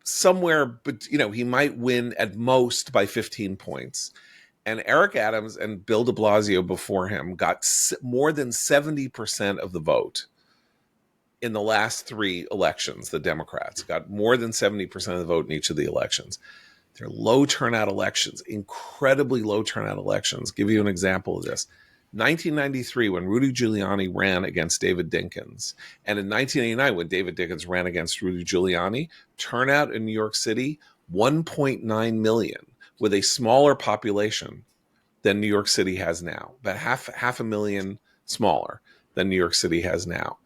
somewhere, but he might win at most by 15 points. And Eric Adams and Bill de Blasio before him got more than 70% of the vote in the last 3 elections. The Democrats got more than 70% of the vote in each of the elections. They're low turnout elections, incredibly low turnout elections. Give you an example of this. 1993, when Rudy Giuliani ran against David Dinkins, and in 1989, when David Dinkins ran against Rudy Giuliani, turnout in New York City, 1.9 million, with a smaller population than New York City has now, about half a million smaller than New York City has now.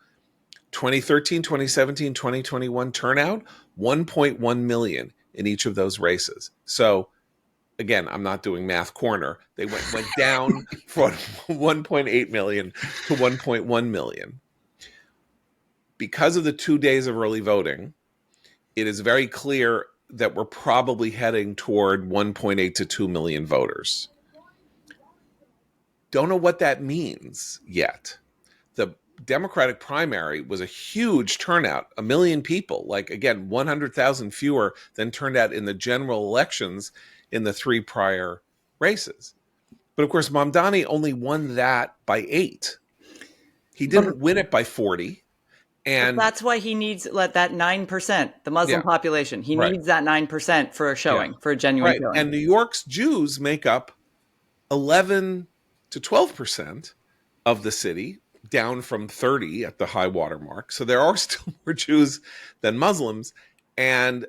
2013, 2017, 2021 turnout, 1.1 million in each of those races. So again, I'm not doing math corner. They went down from 1.8 million to 1.1 million. Because of the 2 days of early voting, it is very clear that we're probably heading toward 1.8 to 2 million voters. Don't know what that means yet. The Democratic primary was a huge turnout, 1 million people, like, again, 100,000 fewer than turned out in the general elections in the 3 prior races. But of course, Mamdani only won that by 8. He didn't win it by 40. And but that's why he needs that 9%, the Muslim population. He needs that 9% for a showing, for a genuine showing. And New York's Jews make up 11 to 12% of the city, down from 30 at the high water mark. So there are still more Jews than Muslims. And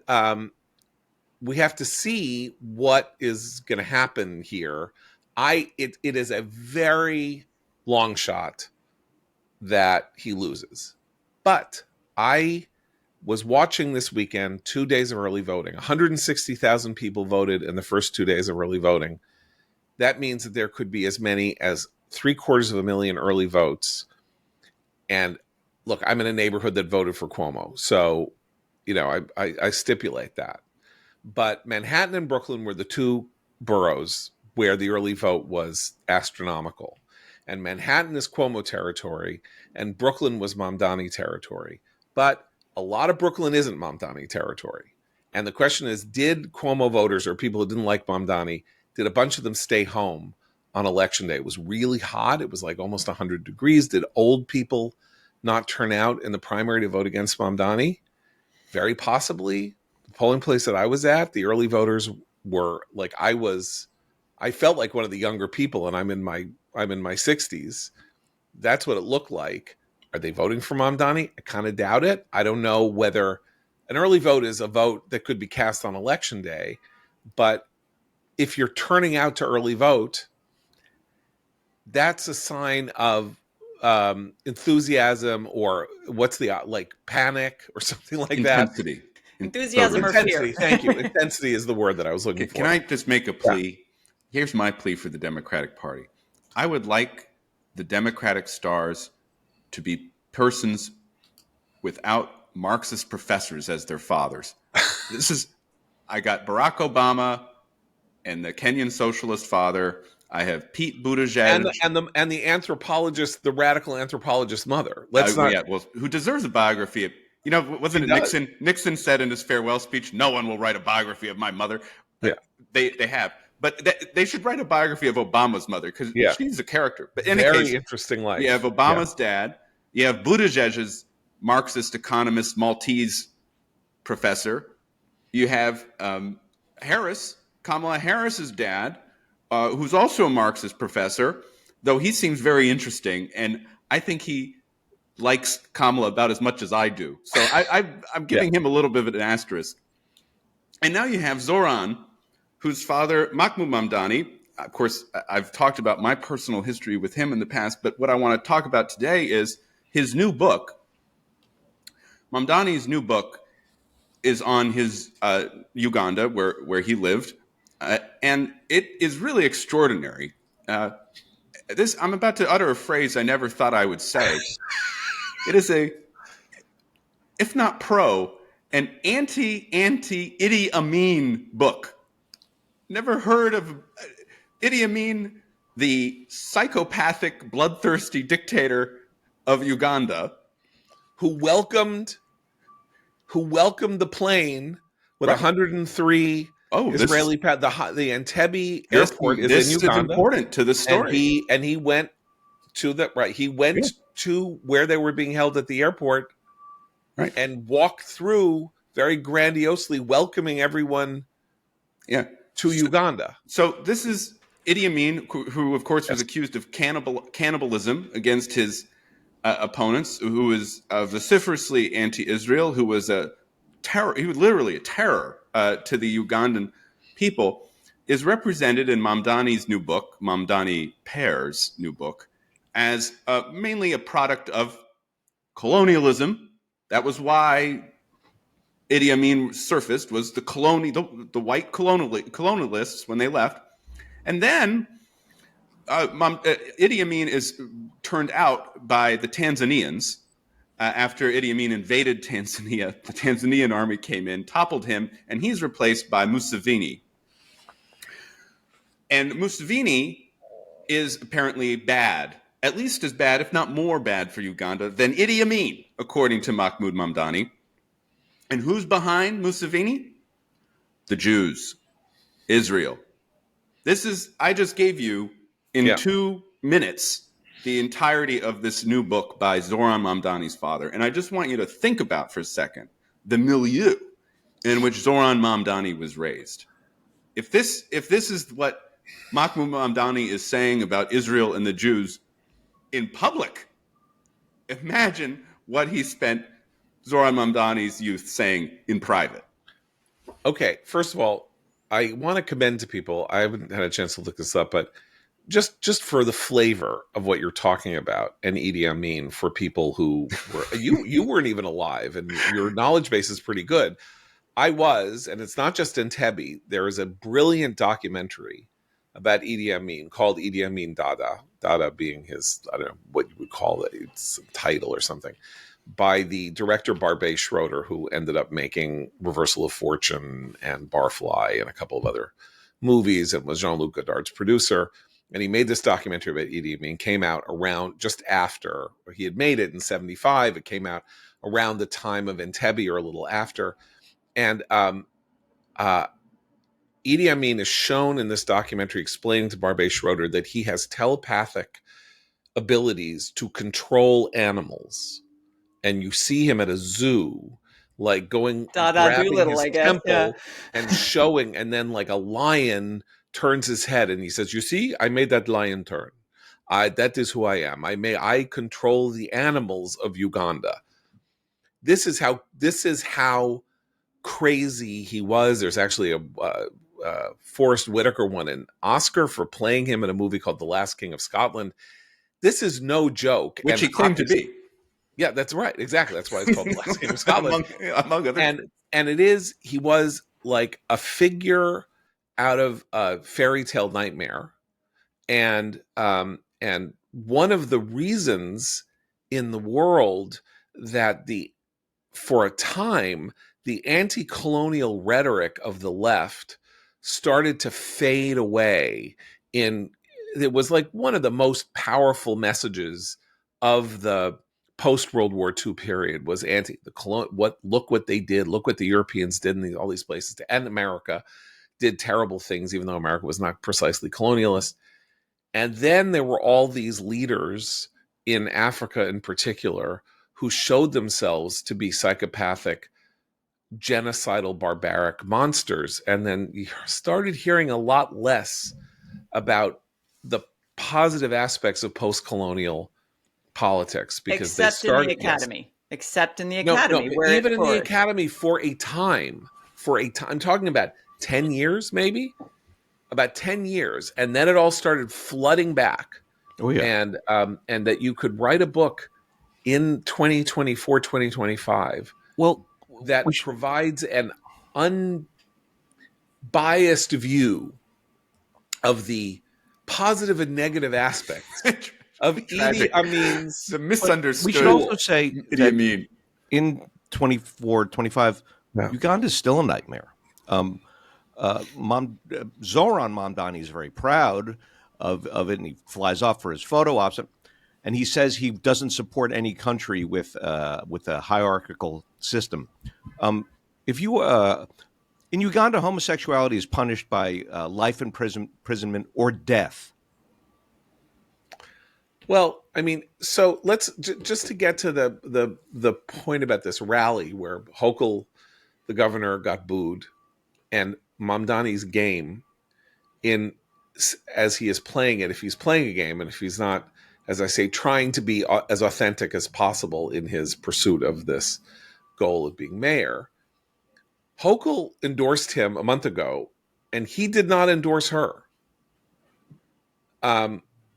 we have to see what is going to happen here. It is a very long shot that he loses. But I was watching this weekend 2 days of early voting. 160,000 people voted in the first 2 days of early voting. That means that there could be as many as 750,000 early votes. And look, I'm in a neighborhood that voted for Cuomo. So, I stipulate that. But Manhattan and Brooklyn were the 2 boroughs where the early vote was astronomical. And Manhattan is Cuomo territory, and Brooklyn was Mamdani territory. But a lot of Brooklyn isn't Mamdani territory. And the question is, did Cuomo voters, or people who didn't like Mamdani, did a bunch of them stay home on election day? It was really hot. It was like almost 100 degrees. Did old people not turn out in the primary to vote against Mamdani? Very possibly. The polling place that I was at, the early voters were like, I felt like one of the younger people, and I'm in my 60s. That's what it looked like. Are they voting for Mamdani? I kind of doubt it. I don't know whether an early vote is a vote that could be cast on election day, but if you're turning out to early vote, that's a sign of enthusiasm, or what's the panic or something like Intensity. that. Enthusiasm or fear. Thank you. Intensity is the word that I was looking for. Can I just make a plea? Yeah. Here's my plea for the Democratic Party. I would like the Democratic stars to be persons without Marxist professors as their fathers. I got Barack Obama and the Kenyan socialist father. I have Pete Buttigieg and the anthropologist, the radical anthropologist mother. Who deserves a biography? Wasn't it Nixon said in his farewell speech, "No one will write a biography of my mother." Yeah, they have, but they should write a biography of Obama's mother, because she's a character. But in very interesting life. You have Obama's dad. You have Buttigieg's Marxist economist, Maltese professor. You have Kamala Harris's dad, who's also a Marxist professor, though he seems very interesting, and I think he likes Kamala about as much as I do. So I'm giving him a little bit of an asterisk. And now you have Zohran, whose father, Mahmoud Mamdani. Of course, I've talked about my personal history with him in the past, but what I want to talk about today is his new book. Mamdani's new book is on his Uganda, where he lived, and it is really extraordinary. I'm about to utter a phrase I never thought I would say. It is a if not pro, an anti-Idi Amin book. Never heard of Idi Amin, the psychopathic, bloodthirsty dictator of Uganda, who welcomed the plane with Right. 103 Israeli the Entebbe airport is in Uganda. This is important to the story. And he went to to where they were being held at the airport, right, and walked through very grandiosely, welcoming everyone to Uganda. So this is Idi Amin, who of course was accused of cannibalism against his opponents, who was vociferously anti-Israel, who was a terror. He was literally a terror to the Ugandan people. Is represented in Mamdani's new book, Mamdani Pear's new book, as mainly a product of colonialism. That was why Idi Amin surfaced, was the white colonialists when they left. And then Idi Amin is turned out by the Tanzanians. After Idi Amin invaded Tanzania, the Tanzanian army came in, toppled him, and he's replaced by Museveni. And Museveni is apparently bad, at least as bad, if not more bad for Uganda than Idi Amin, according to Mahmoud Mamdani. And who's behind Museveni? The Jews, Israel. I just gave you in 2 minutes the entirety of this new book by Zohran Mamdani's father. And I just want you to think about for a second the milieu in which Zohran Mamdani was raised. If this is what Mahmoud Mamdani is saying about Israel and the Jews in public, imagine what he spent Zohran Mamdani's youth saying in private. Okay, first of all, I want to commend to people, I haven't had a chance to look this up, but just for the flavor of what you're talking about and Idi Amin, for people who were you weren't even alive, and your knowledge base is pretty good. I was, and it's not just Entebbe. There is a brilliant documentary about Idi Amin called Idi Amin Dada. Dada being his, I don't know what you would call it, it's a title or something, by the director Barbet Schroeder, who ended up making Reversal of Fortune and Barfly and a couple of other movies, and was Jean-Luc Godard's producer. And he made this documentary about Idi Amin, came out around just after he had made it in 1975. It came out around the time of Entebbe or a little after. And Idi Amin is shown in this documentary explaining to Barbet Schroeder that he has telepathic abilities to control animals. And you see him at a zoo, like grabbing his temple and showing, and then like a lion turns his head and he says, "You see, I made that lion turn. That is who I am. I control the animals of Uganda." This is how crazy he was. There's actually a Forrest Whitaker won an Oscar for playing him in a movie called The Last King of Scotland. This is no joke. Which he claimed to be. Yeah, that's right. Exactly. That's why it's called The Last King of Scotland. among other and he was like a figure out of a fairy tale nightmare. And one of the reasons in the world that for a time, the anti-colonial rhetoric of the left started to fade away. It was like one of the most powerful messages of the post-World War II period was look what they did, look what the Europeans did in all these places, and America did terrible things, even though America was not precisely colonialist. And then there were all these leaders in Africa in particular who showed themselves to be psychopathic, genocidal, barbaric monsters. And then you started hearing a lot less about the positive aspects of post-colonial politics, because except in the academy. Except in the academy, where even in the academy for a time, I'm talking about 10 years, maybe about 10 years, and then it all started flooding back. Oh yeah, and that you could write a book in 2024, 2025. Well, that provides an unbiased view of the positive and negative aspects of Idi Amin's. The misunderstood. We should also say Idi Amin. in 24, 25, Yeah. Uganda's still a nightmare. Zohran Mamdani is very proud of it, and he flies off for his photo ops. And he says he doesn't support any country with a hierarchical system. If you In Uganda, homosexuality is punished by life imprisonment or death. Well, I mean, so let's just to get to the point about this rally where Hochul, the governor, got booed, and Mamdani's game in as he is playing it, if he's playing a game, and if he's not, as I say, trying to be as authentic as possible in his pursuit of this goal of being mayor. Hochul endorsed him a month ago, and he did not endorse her.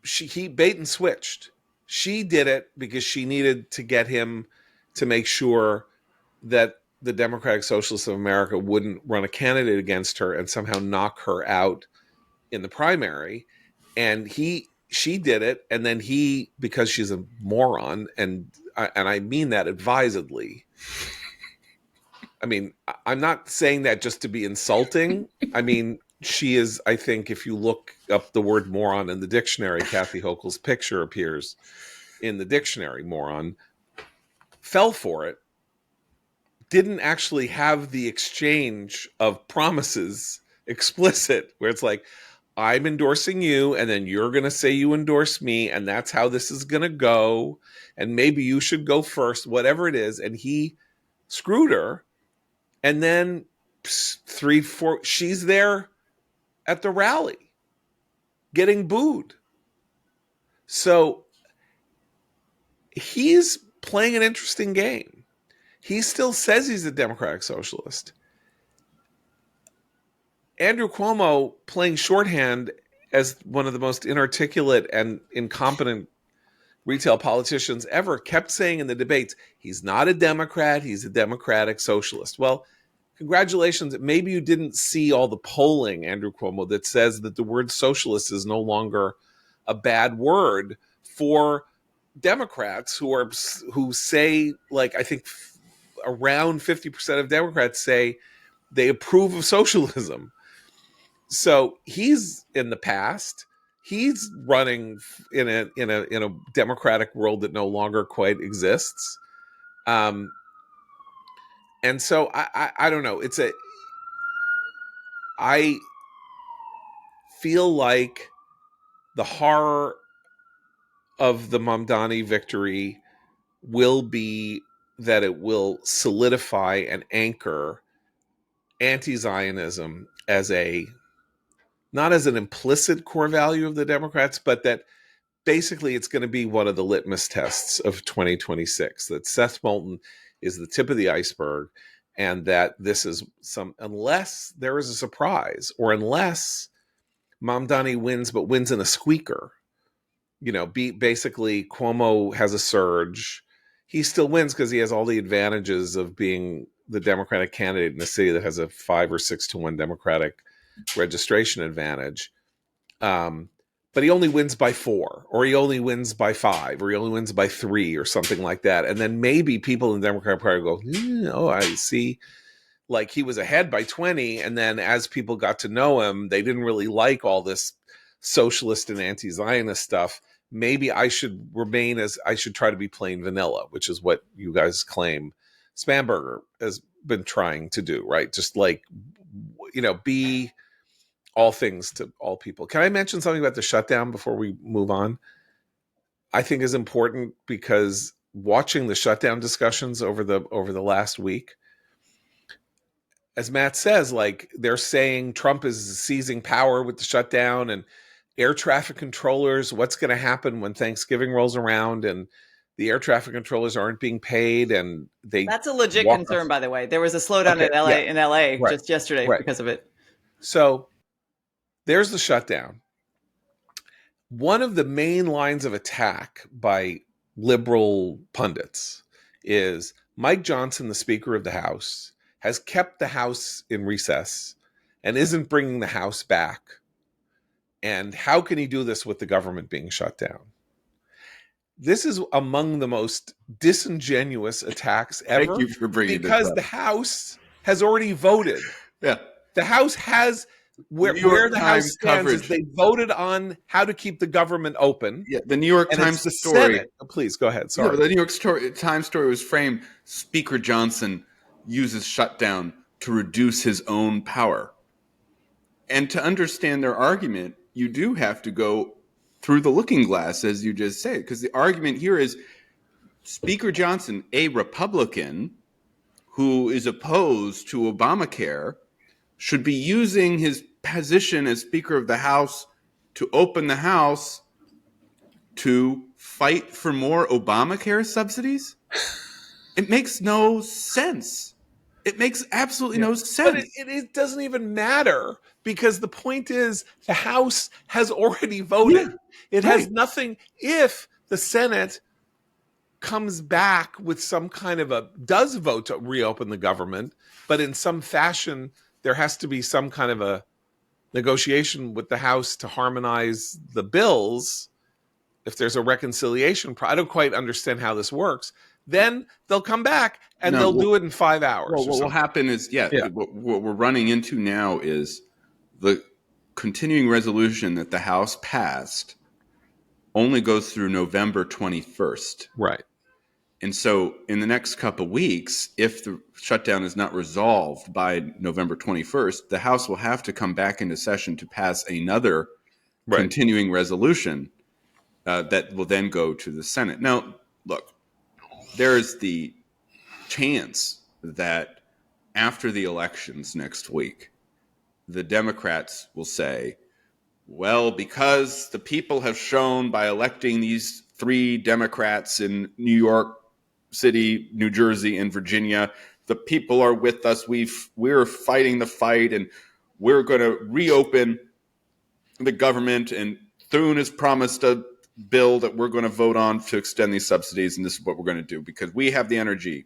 He bait and switched. She did it because she needed to get him to make sure that the Democratic Socialists of America wouldn't run a candidate against her and somehow knock her out in the primary. And she did it, and then he, because she's a moron, and I mean that advisedly. I mean, I'm not saying that just to be insulting. I mean, she is, I think, if you look up the word moron in the dictionary, Kathy Hochul's picture appears in the dictionary, moron, fell for it, didn't actually have the exchange of promises explicit, where it's like, I'm endorsing you, and then you're going to say you endorse me, and that's how this is going to go, and maybe you should go first, whatever it is. And he screwed her. And then 3, 4, she's there at the rally getting booed. So he's playing an interesting game. He still says he's a Democratic Socialist. Andrew Cuomo, playing shorthand as one of the most inarticulate and incompetent retail politicians ever, kept saying in the debates, he's not a Democrat, he's a Democratic Socialist. Well, congratulations. Maybe you didn't see all the polling, Andrew Cuomo, that says that the word socialist is no longer a bad word for Democrats who say, like, I think around 50% of Democrats say they approve of socialism. So he's in the past. He's running in a democratic world that no longer quite exists. And so I don't know. I feel like the horror of the Mamdani victory will be that it will solidify and anchor anti-Zionism as not as an implicit core value of the Democrats, but that basically it's going to be one of the litmus tests of 2026, that Seth Moulton is the tip of the iceberg, and that this is unless there is a surprise, or unless Mamdani wins, but wins in a squeaker, basically Cuomo has a surge. He still wins because he has all the advantages of being the Democratic candidate in a city that has a 5 or 6 to 1 Democratic registration advantage. But he only wins by 4, or he only wins by 5, or he only wins by 3, or something like that. And then maybe people in the Democratic Party go, oh, I see. Like, he was ahead by 20, and then as people got to know him, they didn't really like all this socialist and anti-Zionist stuff. Maybe I should try to be plain vanilla, which is what you guys claim Spanberger has been trying to do, right? Just like, be all things to all people. Can I mention something about the shutdown before we move on? I think is important, because watching the shutdown discussions over the last week, as Matt says, like, they're saying Trump is seizing power with the shutdown, and air traffic controllers, what's going to happen when Thanksgiving rolls around and the air traffic controllers aren't being paid, and that's a legit concern, by the way. There was a slowdown in LA right, just yesterday because of it. So there's the shutdown. One of the main lines of attack by liberal pundits is Mike Johnson, the Speaker of the House, has kept the House in recess and isn't bringing the House back. And how can he do this with the government being shut down? this is among the most disingenuous attacks ever. Thank you for bringing this because up. the House has already voted. Yeah. The House has where the House stands coverage. is they voted on how to keep the government open. Yeah, the New York and Times it's the story. Senate. Please go ahead. Sorry. Yeah, the New York Times story was framed. Speaker Johnson uses shutdown to reduce his own power. And to understand their argument, you do have to go through the looking glass, as you just said, because the argument here is Speaker Johnson, a Republican who is opposed to Obamacare, should be using his position as Speaker of the House to open the House to fight for more Obamacare subsidies? It makes no sense. It makes absolutely no sense. But it doesn't even matter because the point is the House has already voted. Yeah, it has nothing. If the Senate comes back with some kind of does vote to reopen the government, but in some fashion, there has to be some kind of a negotiation with the House to harmonize the bills. If there's a reconciliation, I don't quite understand how this works. Then they'll come back and they'll do it in 5 hours. Well, what will happen is, what we're running into now is the continuing resolution that the House passed only goes through November 21st. Right. And so in the next couple of weeks, if the shutdown is not resolved by November 21st, the House will have to come back into session to pass another continuing resolution that will then go to the Senate. Now, look, there's the chance that after the elections next week, the Democrats will say, well, because the people have shown by electing these 3 Democrats in New York City, New Jersey, and Virginia, the people are with us. We're fighting the fight, and we're going to reopen the government. And Thune has promised a bill that we're going to vote on to extend these subsidies, and this is what we're going to do because we have the energy.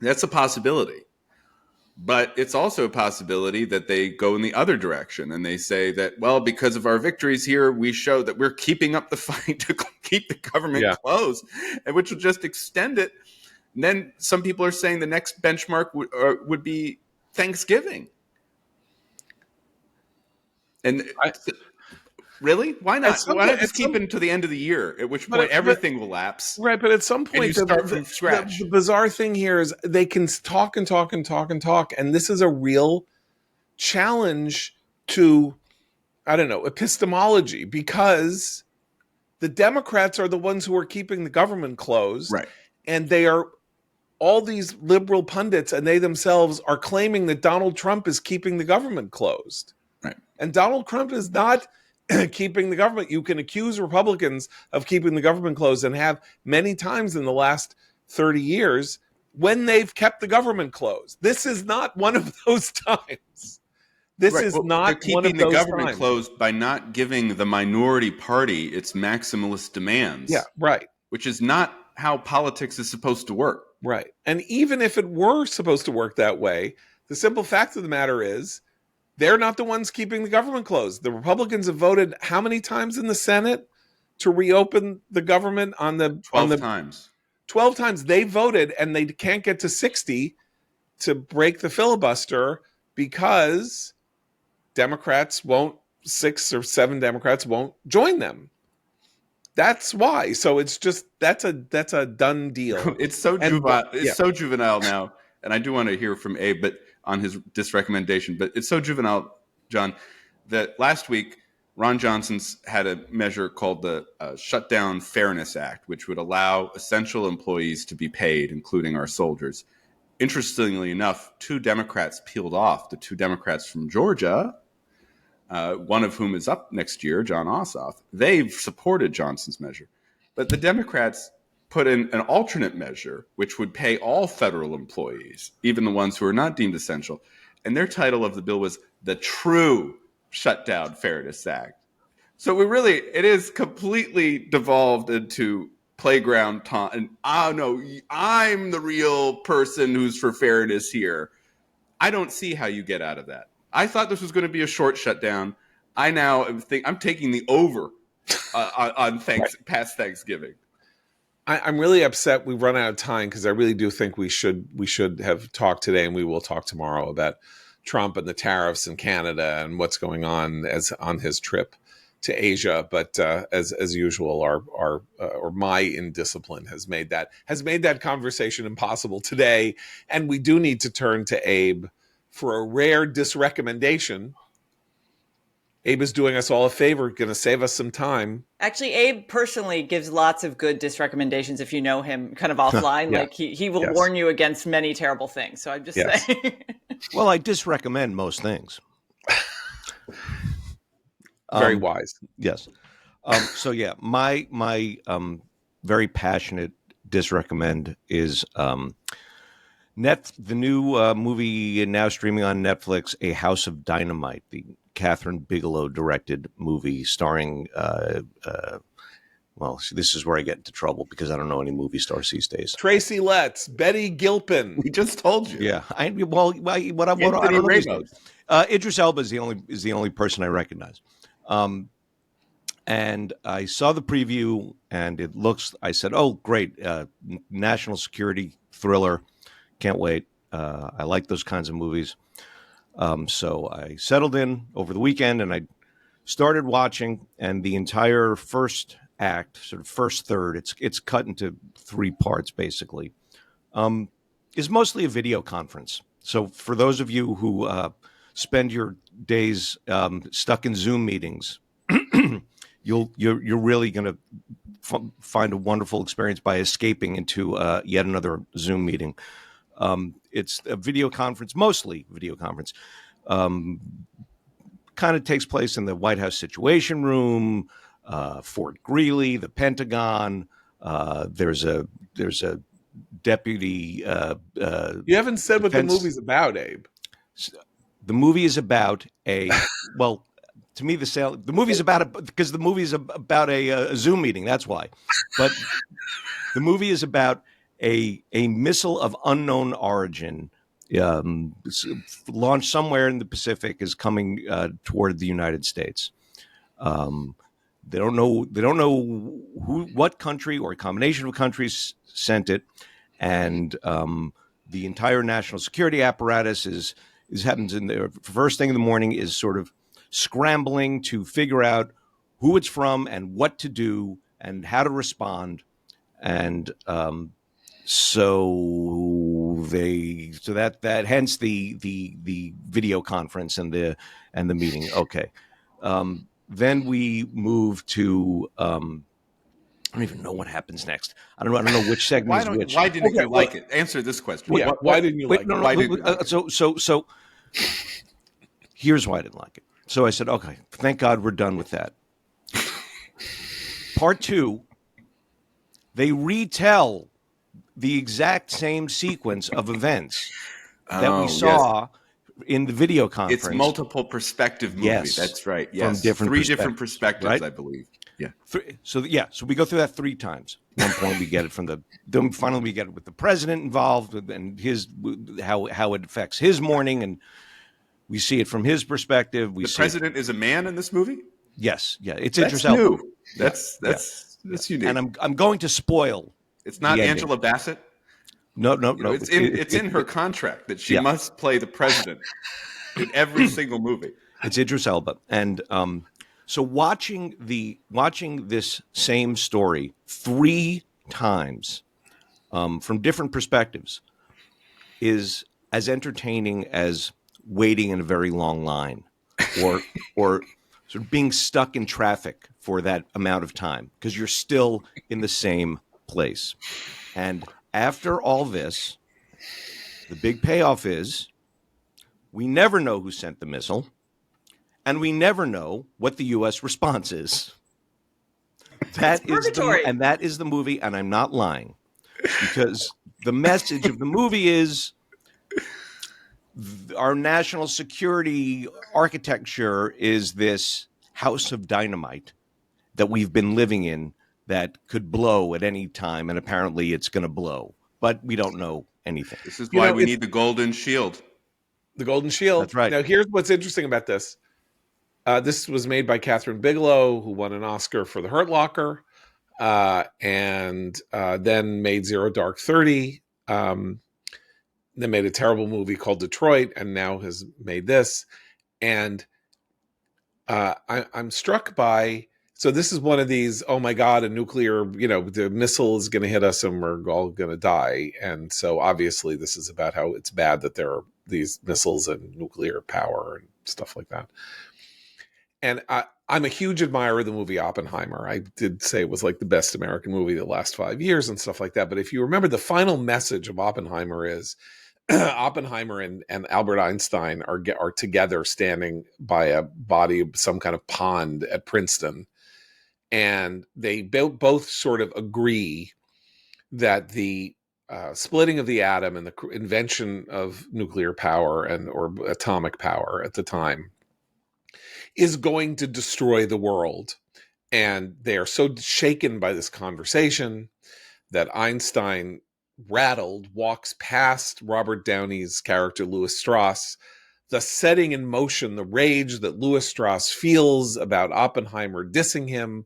That's a possibility. But it's also a possibility that they go in the other direction and they say that, well, because of our victories here, we show that we're keeping up the fight to keep the government closed, and which will just extend it. And then some people are saying the next benchmark would be Thanksgiving. And really? Why not? Why not just keep it until the end of the year, at which point everything will lapse? Right, but at some point, you start from scratch. The bizarre thing here is they can talk and talk and talk and talk, and this is a real challenge to, I don't know, epistemology, because the Democrats are the ones who are keeping the government closed, right? And they are all these liberal pundits, and they themselves are claiming that Donald Trump is keeping the government closed, right? And Donald Trump is not keeping the government. You can accuse Republicans of keeping the government closed, and have many times in the last 30 years when they've kept the government closed. This is not one of those times. This is not one of those times. Keeping the government closed by not giving the minority party its maximalist demands. Yeah, right. Which is not how politics is supposed to work. Right. And even if it were supposed to work that way, the simple fact of the matter is they're not the ones keeping the government closed. The Republicans have voted how many times in the Senate to reopen the government on the 12 times. 12 times they voted, and they can't get to 60 to break the filibuster because Democrats won't, 6 or 7 Democrats won't join them. That's why. So it's just that's a done deal. It's so juvenile. It's so juvenile now. And I do want to hear from Abe, but on this recommendation. But it's so juvenile, John, that last week Ron Johnson's had a measure called the Shutdown Fairness Act, which would allow essential employees to be paid, including our soldiers. Interestingly enough, 2 Democrats peeled off. The 2 Democrats from Georgia, one of whom is up next year, John Ossoff. They've supported Johnson's measure. But the Democrats put in an alternate measure, which would pay all federal employees, even the ones who are not deemed essential. And their title of the bill was the True Shutdown Fairness Act. So it is completely devolved into playground taunt. And no, I'm the real person who's for fairness here. I don't see how you get out of that. I thought this was going to be a short shutdown. I now I'm taking the over on past Thanksgiving. I'm really upset we've run out of time, because I really do think we should have talked today, and we will talk tomorrow about Trump and the tariffs in Canada and what's going on on his trip to Asia. But as usual, our or my indiscipline has made that conversation impossible today. And we do need to turn to Abe for a rare disrecommendation. Abe is doing us all a favor, going to save us some time. Actually, Abe personally gives lots of good disrecommendations if you know him kind of offline. Yeah. Like he will Yes. warn you against many terrible things. So I'm just saying. Well, I disrecommend most things. Very wise. Yes. So yeah, my very passionate disrecommend is the new movie now streaming on Netflix, A House of Dynamite, the Catherine Bigelow directed movie starring. Well, see, this is where I get into trouble because I don't know any movie stars these days. Tracy Letts, Betty Gilpin. We just told you. Yeah, I don't know these names. Idris Elba is the only person I recognize. And I saw the preview, and it looks. I said, "Oh, great! National security thriller. Can't wait. I like those kinds of movies." So I settled in over the weekend, and I started watching. And the entire first act, sort of first third, it's cut into 3 parts basically. Is mostly a video conference. So for those of you who spend your days stuck in Zoom meetings, you're really going to find a wonderful experience by escaping into yet another Zoom meeting. It's a video conference, mostly video conference. Kind of takes place in the White House Situation Room, Fort Greeley, the Pentagon. There's a deputy. You haven't said what the movie's about, Abe. The movie is about well, to me, the movie's about because the movie is about a Zoom meeting. That's why. But the movie is about a missile of unknown origin, launched somewhere in the Pacific, is coming toward the United States. They don't know what country or a combination of countries sent it, and the entire national security apparatus is happens in the first thing in the morning is sort of scrambling to figure out who it's from and what to do and how to respond, and so that hence the video conference and the meeting. Okay. Then we move to I don't even know what happens next. I don't know which segment is which. Why didn't you like it? Answer this question. Yeah, why didn't you like it? Why didn't you like it? So here's why I didn't like it. So I said, okay, thank God we're done with that. Part 2, they retell the exact same sequence of events that we saw in the video conference. It's multiple perspective movie. Yes. That's right. Yes. From different 3 different perspectives, right? I believe. Yeah. So we go through that 3 times. At one point we get it then finally we get it with the president involved and how it affects his morning, and we see it from his perspective. The president is a man in this movie? Yes. Yeah. It's That's Idris new. That's unique. And I'm going to spoil. It's not Angela Bassett? No. It's in her contract that she must play the president in every single movie. It's Idris Elba. And so watching this same story 3 times from different perspectives is as entertaining as waiting in a very long line or sort of being stuck in traffic for that amount of time because you're still in the same place. And after all this, the big payoff is we never know who sent the missile, and we never know what the U.S. response is. That is the movie, and I'm not lying, because the message of the movie is our national security architecture is this house of dynamite that we've been living in that could blow at any time, and apparently it's going to blow, but we don't know anything. This is why we need the Golden Shield. The Golden Shield. That's right. Now, here's what's interesting about this. This was made by Catherine Bigelow, who won an Oscar for The Hurt Locker. and then made Zero Dark 30. Then made a terrible movie called Detroit, and now has made this. And I'm struck by. So this is one of these. Oh my God, a nuclear. The missile is going to hit us, and we're all going to die. And so obviously, this is about how it's bad that there are these missiles and nuclear power and stuff like that. And I'm a huge admirer of the movie Oppenheimer. I did say it was like the best American movie of the last 5 years and stuff like that. But if you remember, the final message of Oppenheimer is Oppenheimer and Albert Einstein are together standing by a body of some kind of pond at Princeton. And they both sort of agree that the splitting of the atom and the invention of nuclear power or atomic power at the time is going to destroy the world. And they are so shaken by this conversation that Einstein, rattled, walks past Robert Downey's character, Louis Strauss, thus setting in motion the rage that Louis Strauss feels about Oppenheimer dissing him,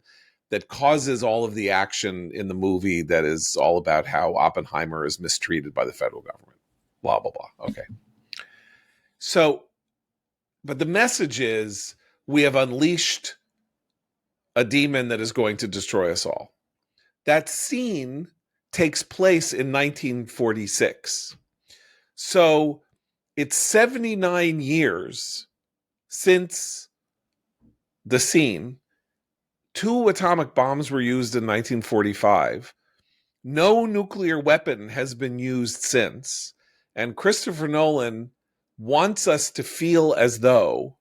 that causes all of the action in the movie that is all about how Oppenheimer is mistreated by the federal government. Blah, blah, blah. Okay. So, but the message is, we have unleashed a demon that is going to destroy us all. That scene takes place in 1946. So it's 79 years since the scene. 2 atomic bombs were used in 1945. No nuclear weapon has been used since. And Christopher Nolan wants us to feel as though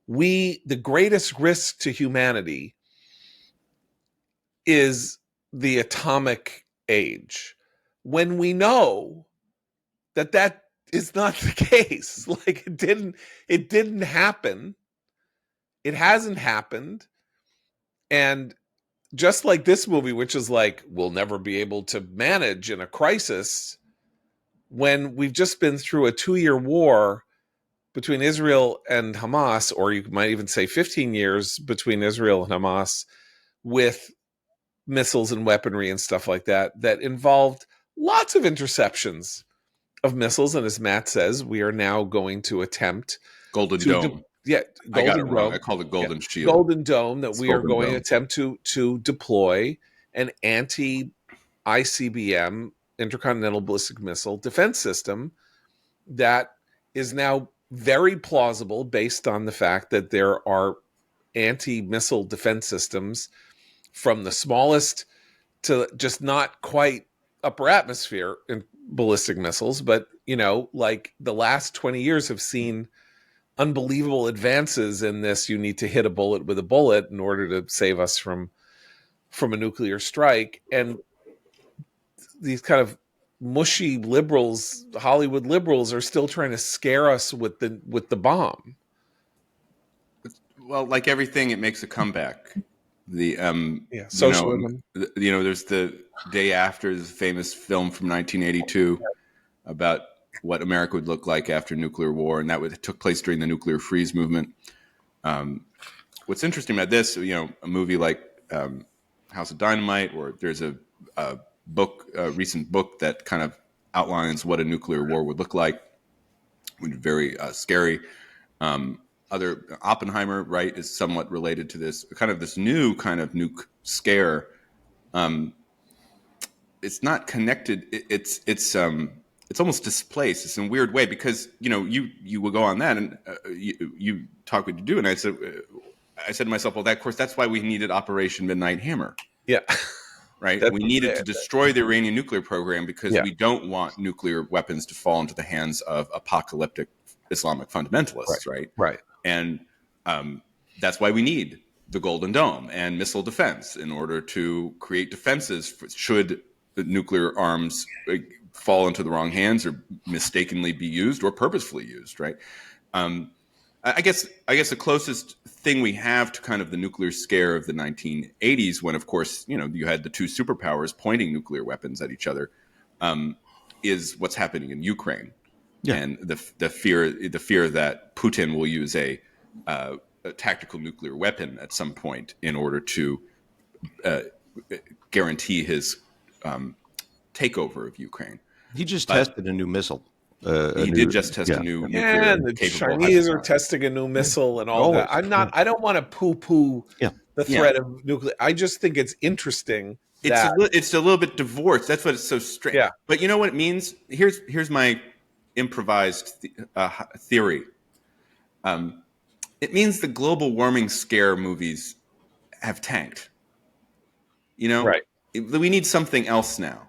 the greatest risk to humanity is the atomic age, when we know that is not the case. Like, it didn't happen. It hasn't happened. And just like this movie, which is like, we'll never be able to manage in a crisis, when we've just been through a 2-year war between Israel and Hamas, or you might even say 15 years between Israel and Hamas, with missiles and weaponry and stuff like that, that involved lots of interceptions of missiles. And as Matt says, we are now going to attempt Golden Dome. Golden I got it Dome. wrong. I called it Golden Shield. Golden Dome, that we are going to attempt to deploy an anti-ICBM, intercontinental ballistic missile defense system, that is now very plausible based on the fact that there are anti-missile defense systems from the smallest to just not quite upper atmosphere in ballistic missiles. But, like, the last 20 years have seen unbelievable advances in this. You need to hit a bullet with a bullet in order to save us from a nuclear strike. And these kind of mushy liberals, Hollywood liberals, are still trying to scare us with the bomb. Well, like everything, it makes a comeback. The socialism. There's the Day After, the famous film from 1982 about what America would look like after nuclear war, and it took place during the nuclear freeze movement. What's interesting about this, a movie like House of Dynamite, or there's a recent book that kind of outlines what a nuclear war would look like. Would be very scary. Other Oppenheimer, right, is somewhat related to this new kind of nuke scare. It's not connected. It's almost displaced. It's in a weird way, because you will go on that and you talk what you do, and I said to myself, well, that's why we needed Operation Midnight Hammer. Yeah. Right. We needed to destroy the Iranian nuclear program because we don't want nuclear weapons to fall into the hands of apocalyptic Islamic fundamentalists. Right. Right. And that's why we need the Golden Dome and missile defense, in order to create defenses should the nuclear arms fall into the wrong hands, or mistakenly be used, or purposefully used. Right. I guess the closest thing we have to kind of the nuclear scare of the 1980s, when, of course, you had the 2 superpowers pointing nuclear weapons at each other, is what's happening in Ukraine. Yeah. And the fear that Putin will use a tactical nuclear weapon at some point in order to guarantee his takeover of Ukraine. He just tested a new missile. He did just test a new nuclear And the capable Chinese are hypersonic. testing a new missile and all Always. that. I don't want to poo-poo Yeah. the threat of nuclear. I just think it's interesting that It's a little bit divorced. That's what it's so strange. Yeah. But you know what it means? Here's my improvised theory. It means the global warming scare movies have tanked. You know, Right. We need something else now,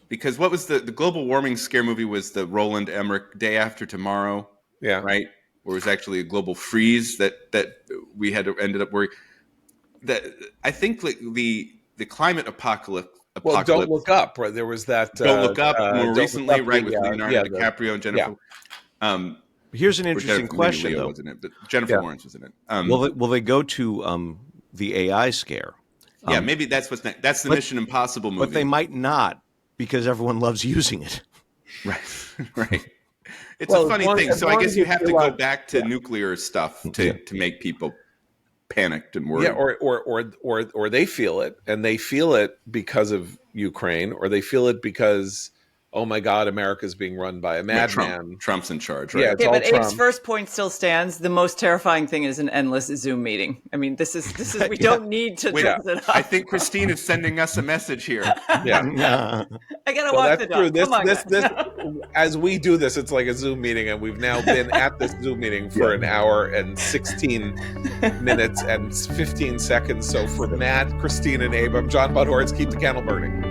because what was the global warming scare movie? Was the Roland Emmerich Day After Tomorrow? Yeah. Right. Where it was actually a global freeze that we had ended up worrying. That I think the climate apocalypse. Well, Don't Look Up. Right? There was that. Don't Look Up more Don't recently, Look Up, right, with Leonardo DiCaprio and Jennifer. Here's an interesting question, Leo though. wasn't it? But Jennifer Lawrence was in it. Will they go to the AI scare? Yeah, maybe that's what's next. That's the Mission Impossible movie. But they might not, because everyone loves using it. Right. It's a funny thing. So I guess you have to go back to nuclear stuff to make people panicked and worried. Yeah, or they feel it, and they feel it because of Ukraine, or they feel it because, oh my God, America's being run by a madman. Trump's in charge, right? Yeah, Okay, but Trump. Abe's first point still stands. The most terrifying thing is an endless Zoom meeting. I mean, this is we don't need to dress it up. I think Christine is sending us a message here. Yeah. I gotta walk the dog. This, Come on, this, guys. as we do this, it's like a Zoom meeting, and we've now been at this Zoom meeting for an hour and 16 minutes and 15 seconds. So for Matt, Christine, and Abe, I'm John Budhorst. Keep the candle burning.